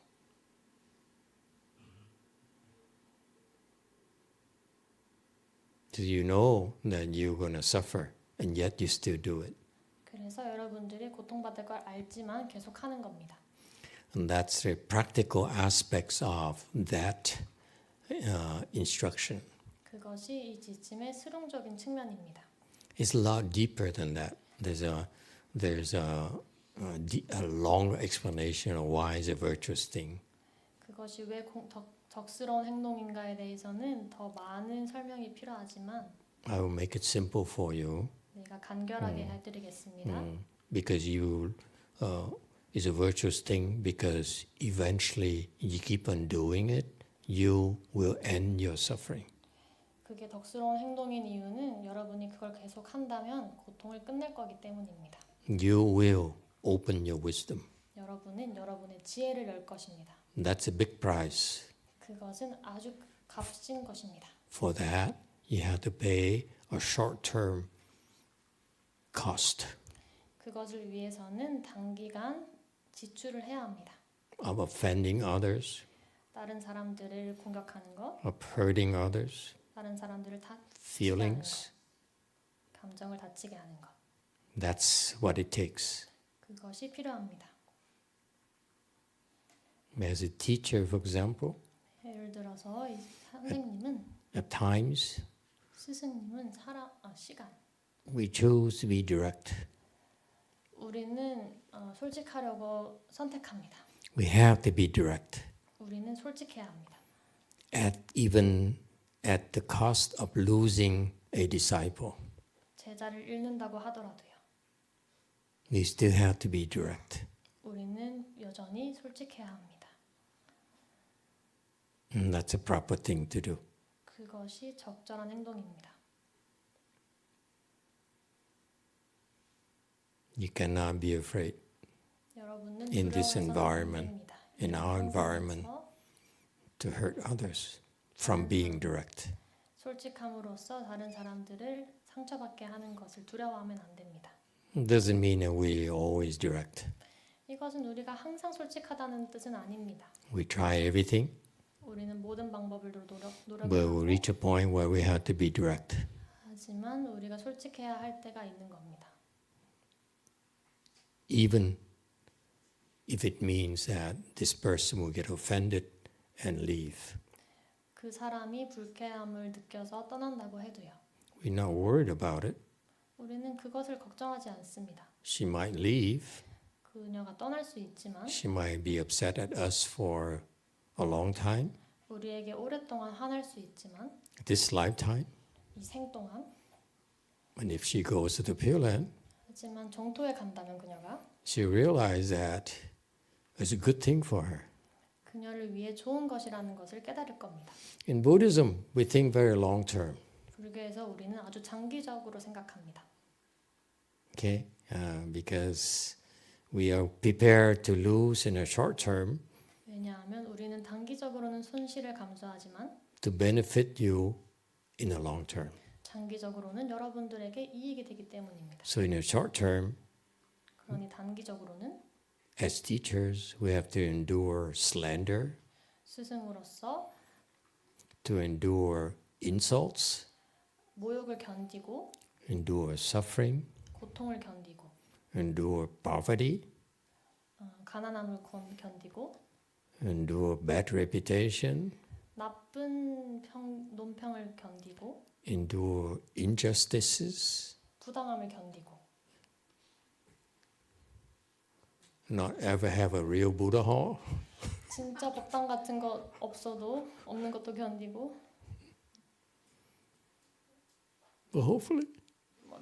So you know that you're going to suffer and yet you still do it. 그래서 여러분들이 고통받을 걸 알지만 계속 하는 겁니다. And that's the practical aspects of that instruction. 그것이 이 지침의 실용적인 측면입니다. It's a lot deeper than that. There's a long explanation of why it's a virtuous thing. 그것이 왜 덕스러운 행동인가에 대해서는 더 많은 설명이 필요하지만 I will make it simple for you. 내가 간결하게 해드리겠습니다. Because it's a virtuous thing because eventually you keep on doing it, you will end your suffering. 그게 덕스러운 행동인 이유는 여러분이 그걸 계속 한다면 고통을 끝낼 거기 때문입니다. You will open your wisdom. 여러분은 여러분의 지혜를 열 것입니다. That's a big price. 그것은 아주 값진 것입니다. For that, you have to pay a short-term cost 그것을 위해서는 단기간 지출을 해야 합니다. of offending others, 다른 사람들을 공격하는 것, of hurting others, 다른 사람들을 다치게 하는 것, feelings. 감정을 다치게 하는 것. That's what it takes. 그것이 필요합니다. As a teacher, for example, 예를 들어서 이 선생님은 at times 스승님은 시간. we choose to be direct. 우리는 솔직하려고 선택합니다. We have to be direct. 우리는 솔직해야 합니다. Even at the cost of losing a disciple. 제자를 잃는다고 하더라도요. We still have to be direct. 우리는 여전히 솔직해야 합니다. And that's a proper thing to do. 이것이 적절한 행동입니다. You cannot be afraid. 여러분은 In this 두려워해서는 안 environment, 됩니다. in our environment, 환경에서 to hurt others from being direct. 솔직함으로써 다른 사람들을 상처받게 하는 것을 두려워하면 안 됩니다. It doesn't mean that we always direct. 이것은 우리가 항상 솔직하다는 뜻은 아닙니다. We try everything, 우리는 모든 방법을 but we 노력하고 reach a point where we have to be direct. 하지만 우리가 솔직해야 할 때가 있는 겁니다. Even if it means that this person will get offended and leave. 그 사람이 불쾌함을 느껴서 떠난다고 해도요. We're not worried about it. 우리는 그것을 걱정하지 않습니다. She might leave. 그녀가 떠날 수 있지만 She might be upset at us for a long time, 우리에게 오랫동안 화날 수 있지만 this lifetime. 이 생 동안 And if she goes to the Pure Land, 하지만 정토에 간다면 그녀가 she realizes that it's a good thing for her. 그녀를 위해 좋은 것이라는 것을 깨달을 겁니다. In Buddhism, we think very long term. 불교에서 우리는 아주 장기적으로 생각합니다. Okay, because we are prepared to lose in a short term 왜냐하면 우리는 단기적으로는 손실을 감수하지만 to benefit you in a long term. 장기적으로는 여러분들에게 이익이 되기 때문입니다. So in a short term, 그러니 단기적으로는 as teachers, we have to endure slander, 스승으로서 to endure insults, 모욕을 견디고 endure suffering, 고통을 견디고 endure poverty, 가난함을 견디고 endure bad reputation, 나쁜 논평을 견디고 endure injustices, 부당함을 견디고 not ever have a real Buddha hall, 진짜 법당 같은 거 없어도 없는 것도 견디고 but hopefully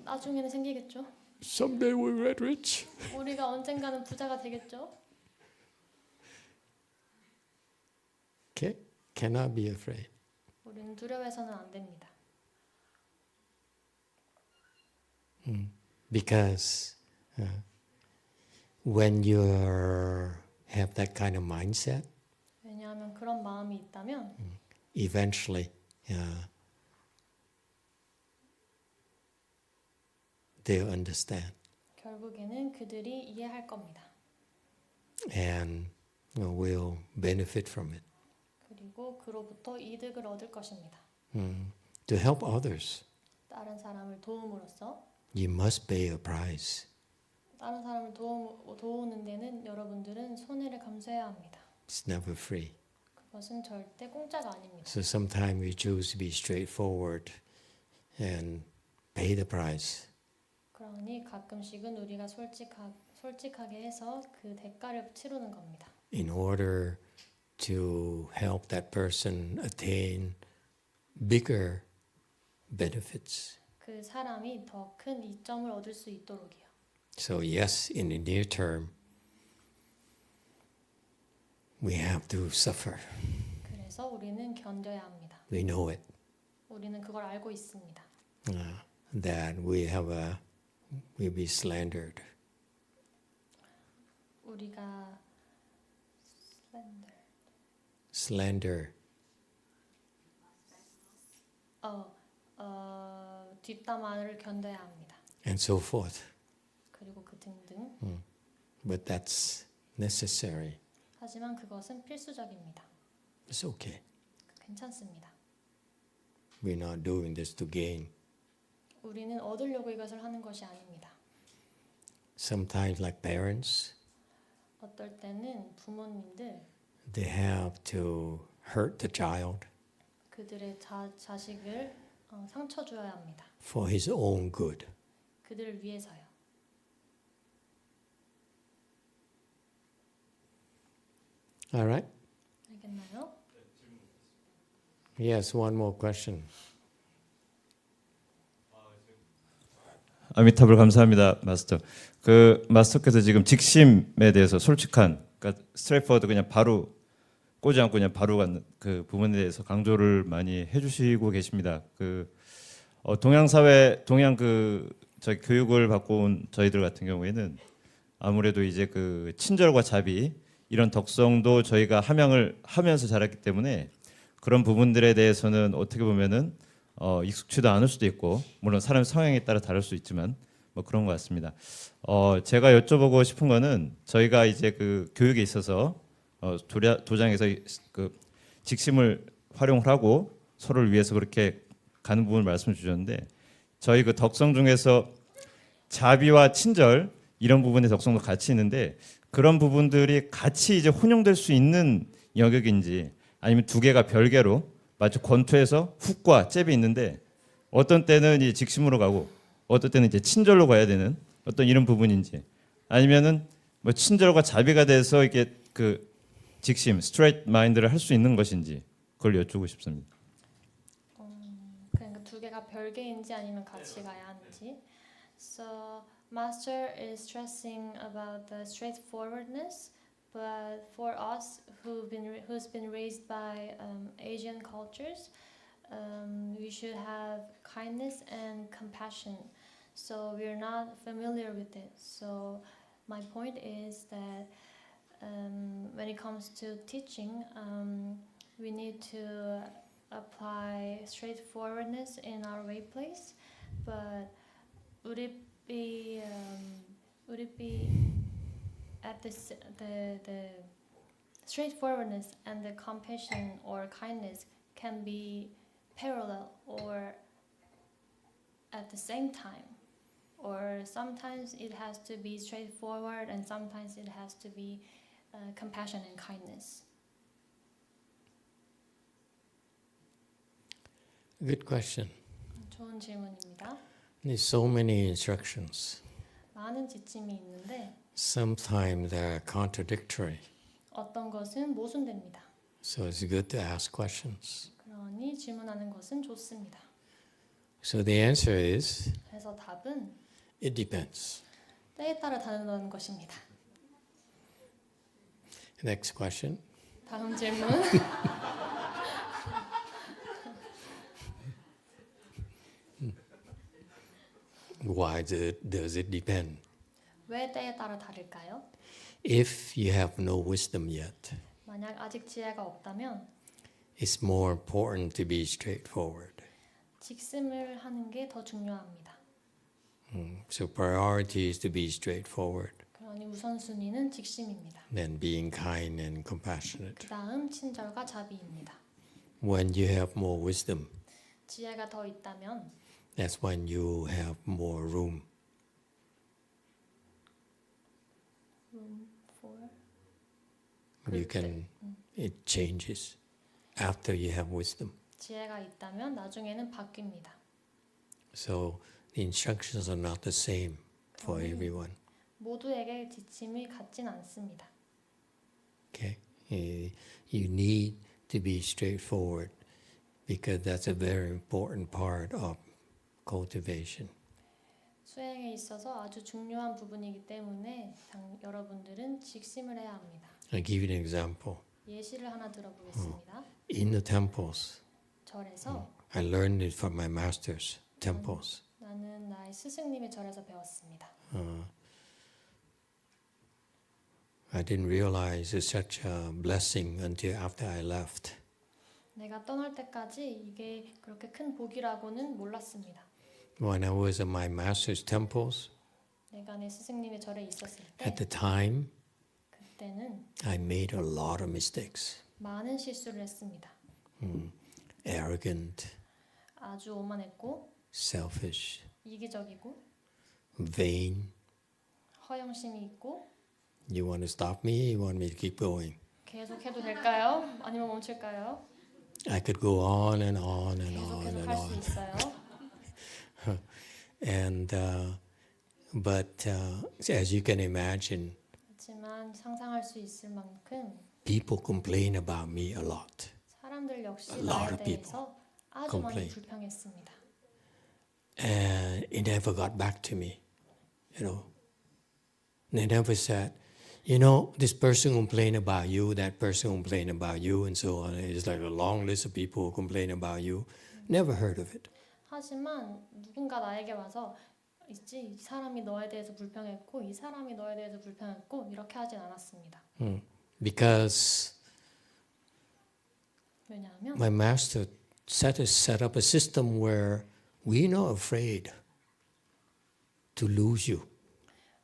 나중에는 생기겠죠. someday we'll get rich. 우리가 언젠가는 부자가 되겠죠. Okay? Cannot be afraid. 우리는 두려워해서는 안 됩니다. Because when you have that kind of mindset, 왜냐하면 그런 마음이 있다면 eventually they'll understand 결국에는 그들이 이해할 겁니다. and will benefit from it. 그리고 그로부터 이득을 얻을 것입니다. To help others, 다른 사람을 도움으로써 you must pay a price. 다른 사람을 도우는 데는 여러분들은 손해를 감수해야 합니다. It's never free. 그것은 절대 공짜가 아닙니다. So sometimes we choose to be straightforward and pay the price. 그러니 가끔씩은 우리가 솔직하게 해서 그 대가를 치르는 겁니다. In order to help that person attain bigger benefits. 그 사람이 더 큰 이점을 얻을 수 있도록이요. So yes, in the near term, we have to suffer. 그래서 우리는 견뎌야 합니다. We know it. 우리는 그걸 알고 있습니다. That we'll be slandered. 우리가 Slander. 뒷담화를 견뎌야 합니다. And so forth. 그리고 그 등등. But that's necessary. 하지만 그것은 필수적입니다. It's okay. 괜찮습니다. We're not doing this to gain. 우리는 얻으려고 이것을 하는 것이 아닙니다. Sometimes like parents, 어떨 때는 부모님들 they have to hurt the child 그들의 자식을 상처 줘야 합니다. for his own good. 그들을 위해서요. All right? 알겠나요? Yes, one more question. 아미타불 감사합니다, 마스터. 그 마스터께서 지금 직심에 대해서 솔직한, 그러니까 스트레이트포워드 그냥 바로 꼬지 않고 그냥 바로 가는 그 부분에 대해서 강조를 많이 해주시고 계십니다. 동양 사회, 동양 저희 교육을 받고 온 저희들 같은 경우에는 아무래도 이제 그 친절과 자비 이런 덕성도 저희가 함양을 하면서 자랐기 때문에 그런 부분들에 대해서는 어떻게 보면은 익숙치도 않을 수도 있고 물론 사람 성향에 따라 다를 수 있지만 뭐 그런 것 같습니다. 제가 여쭤보고 싶은 거는 저희가 이제 그 교육에 있어서 도장에서 그 직심을 활용을 하고 서로를 위해서 그렇게 가는 부분을 말씀 주셨는데 저희 그 덕성 중에서 자비와 친절 이런 부분의 덕성도 같이 있는데 그런 부분들이 같이 이제 혼용될 수 있는 영역인지 아니면 두 개가 별개로 마치 권투에서 훅과 잽이 있는데 어떤 때는 이 직심으로 가고 어떤 때는 이제 친절로 가야 되는 어떤 이런 부분인지 아니면은 뭐 친절과 자비가 돼서 이게 그 직심, 스트레이트 마인드를 할 수 있는 것인지 그걸 여쭈고 싶습니다. 그러니까 두 개가 별개인지 아니면 같이 가야 하는지. So Master is stressing about the straightforwardness, but for us who's been raised by Asian cultures, we should have kindness and compassion. So we're not familiar with it. So my point is that when it comes to teaching, we need to apply straightforwardness in our workplace. But would it be at the straightforwardness and the compassion or kindness can be parallel or at the same time, or sometimes it has to be straightforward and sometimes it has to be compassion and kindness. Good question. 좋은 질문입니다. There's so many instructions. 많은 지침이 있는데 Sometimes they're contradictory. 어떤 것은 모순됩니다. So it's good to ask questions. 그러니 질문하는 것은 좋습니다. So the answer is, 그래서 답은 it depends. 때에 따라 다르다는 것입니다. Next question. 다음 질문. Why does it depend? 왜 때에 따라 다를까요? If you have no wisdom yet, 만약 아직 지혜가 없다면 it's more important to be straightforward. 직심을 하는 게 더 중요합니다. So priority is to be straightforward, 그러니 우선순위는 직심입니다. then being kind and compassionate. 그 다음 친절과 자비입니다. When you have more wisdom, 지혜가 더 있다면 that's when you have more room. for You can, it changes after you have wisdom. 지혜가 있다면 나중에는 바뀝니다. So the instructions are not the same for everyone. 모두에게 지침이 같진 않습니다. Okay, you need to be straightforward because that's a very important part of cultivation. 수행에 있어서 아주 중요한 부분이기 때문에 여러분들은 직심을 해야 합니다. I'll give you an example. 예시를 하나 들어보겠습니다. In the temples, 절에서 I learned it from my master's temples. 나는 나의 스승님의 절에서 배웠습니다. I didn't realize it's such a blessing until after I left. 내가 떠날 때까지 이게 그렇게 큰 복이라고는 몰랐습니다. When I was in my master's temples, 내가 내 스승님의 절에 있었을 at 때 the time, 그때는 I made a lot of mistakes. 많은 실수를 했습니다. Arrogant, 아주 오만했고 selfish, 이기적이고 vain. 허영심이 있고 You want to stop me? You want me to keep going? 계속해도 될까요? 아니면 멈출까요? I could go on and on and on 계속해서 and 할 수 on. 있어요. And but as you can imagine, 하지만 상상할 수 있을 만큼 people complain about me a lot. 사람들 역시 A lot 나에 of 대해서 아주 많이 complain. 불평했습니다. And it never got back to me, you know. They never said, you know, this person complain about you, that person complain about you, and so on. It's like a long list of people who complain about you. Never heard of it. 하지만 누군가 나에게 와서 있지 이 사람이 너에 대해서 불평했고 이 사람이 너에 대해서 불평했고 이렇게 하진 않았습니다. Because 왜냐하면 my master set up a system where we're not afraid to lose you.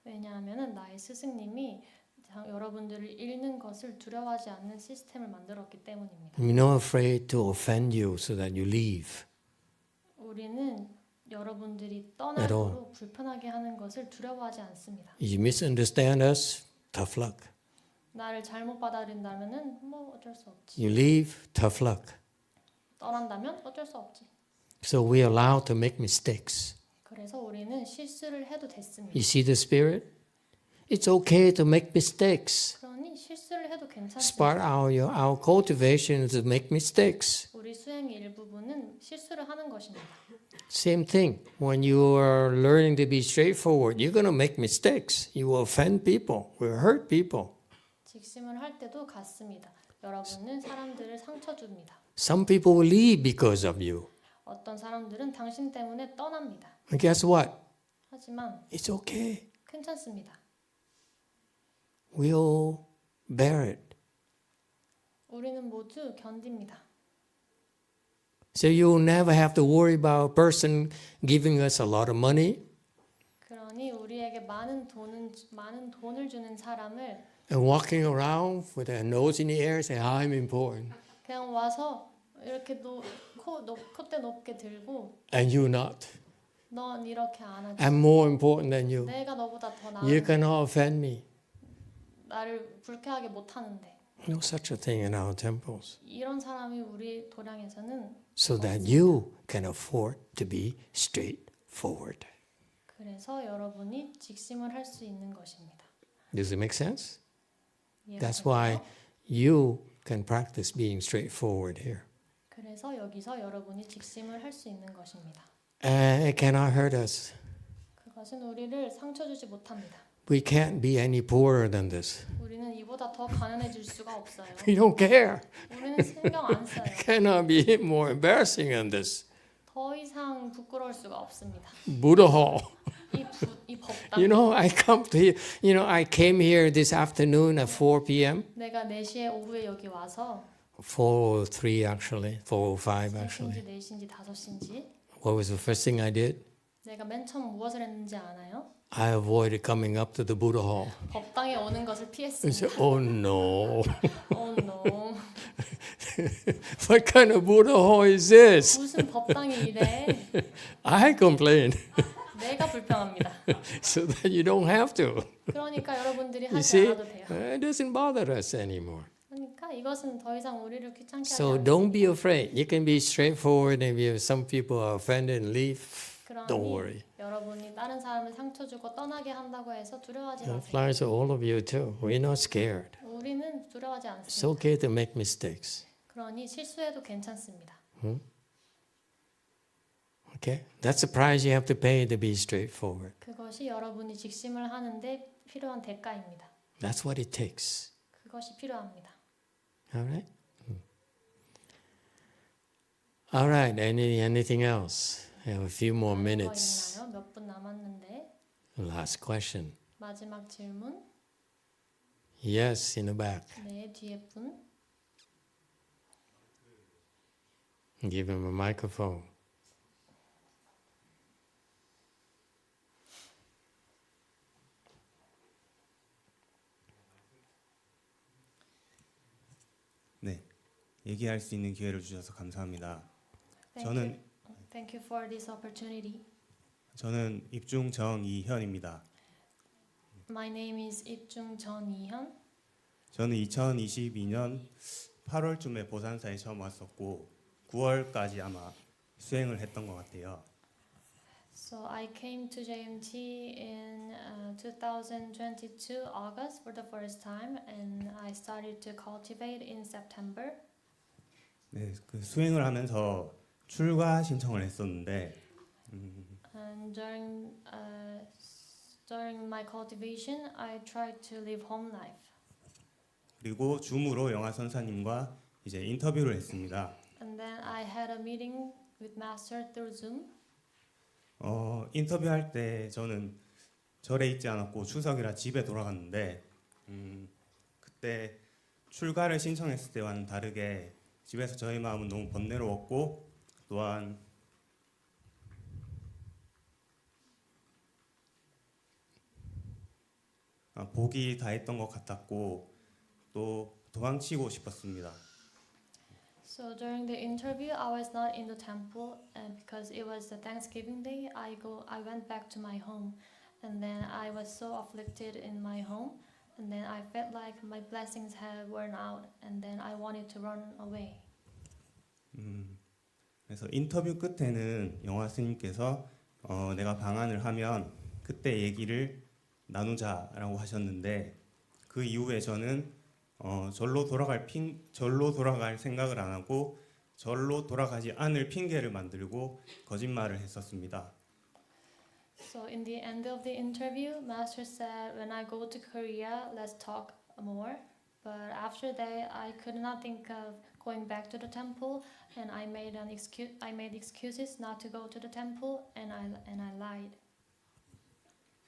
왜냐하면은 나의 스승님이 여러분들을 잃는 것을 두려워하지 않는 시스템을 만들었기 때문입니다. We're not afraid to offend you so that you leave. 우리는 여러분들이 At 떠나도록 불편하게 하는 것을 두려워하지 않습니다. You misunderstand us, tough luck. 나를 잘못 받아들인다면은 뭐 어쩔 수 없지. You leave, tough luck. 떠난다면 어쩔 수 없지. So we're allowed to make mistakes. 그래서 우리는 실수를 해도 됐습니다. You see the spirit? It's okay to make mistakes. 그러니 실수를 해도 It's 괜찮습니다. part of our cultivation to make mistakes. 우리 수행의 일부분은 실수를 하는 것입니다. Same thing. When you are learning to be straightforward, you're going to make mistakes. You will offend people. Will hurt people. 직심을 할 때도 같습니다. 여러분은 사람들을 상처 줍니다. Some people will leave because of you. 어떤 사람들은 당신 때문에 떠납니다. And guess what? 하지만 It's okay. 괜찮습니다. We'll bear it. 우리는 모두 견딥니다. So you'll never have to worry about a person giving us a lot of money 그러니 우리에게 많은 돈을 주는 사람을 and walking around with their nose in the air and say, I'm important. 그냥 와서 이렇게 콧대 높게 들고 And you not. 넌 이렇게 안 하지. I'm more important than you. 내가 너보다 더 You 나은 cannot offend me. 나를 불쾌하게 못하는데 No such a thing in our temples. 이런 사람이 우리 도량에서는 So that you can afford to be straightforward. 그래서 여러분이 직심을 할 수 있는 것입니다. Does it make sense? 이해가 That's 되나요? why you can practice being straightforward here. 그래서 여기서 여러분이 직심을 할 수 있는 것입니다. And it cannot hurt us. 그것은 우리를 상처 주지 못합니다. We can't be any poorer than this. 우리는 이보다 더 가난해질 수가 없어요. We don't care. 우리는 신경 안 써요. It cannot be more embarrassing than this. 더 이상 부끄러울 수가 없습니다. Buddha Hall. 이 법당. You know, I come to here. You know, I came here this afternoon at 4 p.m. 내가 4시에 오후에 여기 와서 4:03 actually, 4:05 actually. 3시인지 4시인지 5시인지 What was the first thing I did? 내가 맨 처음 무엇을 했는지 아나요? I avoided coming up to the Buddha Hall. 법당에 오는 것을 I 피했습니다. said, oh no. Oh no. What kind of Buddha Hall is this? 무슨 법당이 이래? I complained 내가 불평합니다. so that you don't have to. 그러니까 여러분들이 You 하지 see, 않아도 돼요. it doesn't bother us anymore. 그러니까 이것은 더 이상 우리를 귀찮게 하지 So 않습니다. don't be afraid. You can be straightforward. If some people are offended and leave, don't worry. 여러분이 다른 사람을 상처 주고 떠나게 한다고 해서 두려워하지 It 마세요. applies to all of you too. We're not scared. 우리는 두려워하지 It's 않습니다. okay to make mistakes. 그러니 실수해도 괜찮습니다. Okay? That's the price you have to pay to be straightforward. 그것이 여러분이 직심을 하는데 필요한 대가입니다. That's what it takes. 그것이 필요합니다. All right? All right. Anything else? I have a few more minutes. 있나요? 몇 분 남았는데 Last question. 마지막 질문. Yes, in the back. 네, 뒤에 분. Give him a microphone. 네, 얘기할 수 있는 기회를 주셔서 감사합니다. Thank you for this opportunity. 저는 입중 정이현입니다. My name is 입중 전이현. 저는 2022년 8월쯤에 보산사에 처음 왔었고 9월까지 아마 수행을 했던 것 같아요. So I came to JMT in 2022 August for the first time, and I started to cultivate in September. 네, 그 수행을 하면서 출가 신청을 했었는데 And during During my cultivation, I tried to live home life. 그리고 줌으로 영화 선사님과 이제 인터뷰를 했습니다. And then I had a meeting with Master through Zoom. 인터뷰할 때 저는 절에 있지 않았고 추석이라 집에 돌아갔는데 그때 출가를 신청했을 때와는 다르게 집에서 저의 마음은 너무 번뇌로웠고 또한 복이 다했던 것 같았고 또 도망치고 싶었습니다. So during the interview, I was not in the temple, and because it was the Thanksgiving day, I went back to my home, and then I was so afflicted in my home, and then I felt like my blessings had worn out, and then I wanted to run away. 그래서 인터뷰 끝에는 영화 스님께서 내가 방한을 하면 그때 얘기를 나누자라고 하셨는데 그 이후에 저는 절로 돌아갈 생각을 안 하고 절로 돌아가지 않을 핑계를 만들고 거짓말을 했었습니다. So in the end of the interview, Master said, "When I go to Korea, let's talk more." But after that, I could not think of going back to the temple, and I made excuses not to go to the temple, and I lied.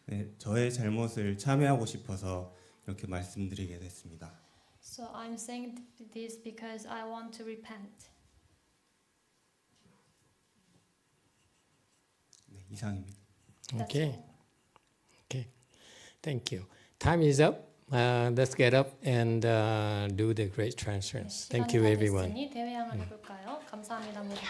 네, 저의 잘못을 참회하고 싶어서 이렇게 말씀드리게 됐습니다. So I'm saying this because I want to repent. 네, 이상입니다. That's Okay. all. Okay. Thank you. Time is up. Let's get up and do the great transference. Thank you, 시간이 다 everyone. 됐으니 대회양을 해볼까요? 감사합니다, 모두들.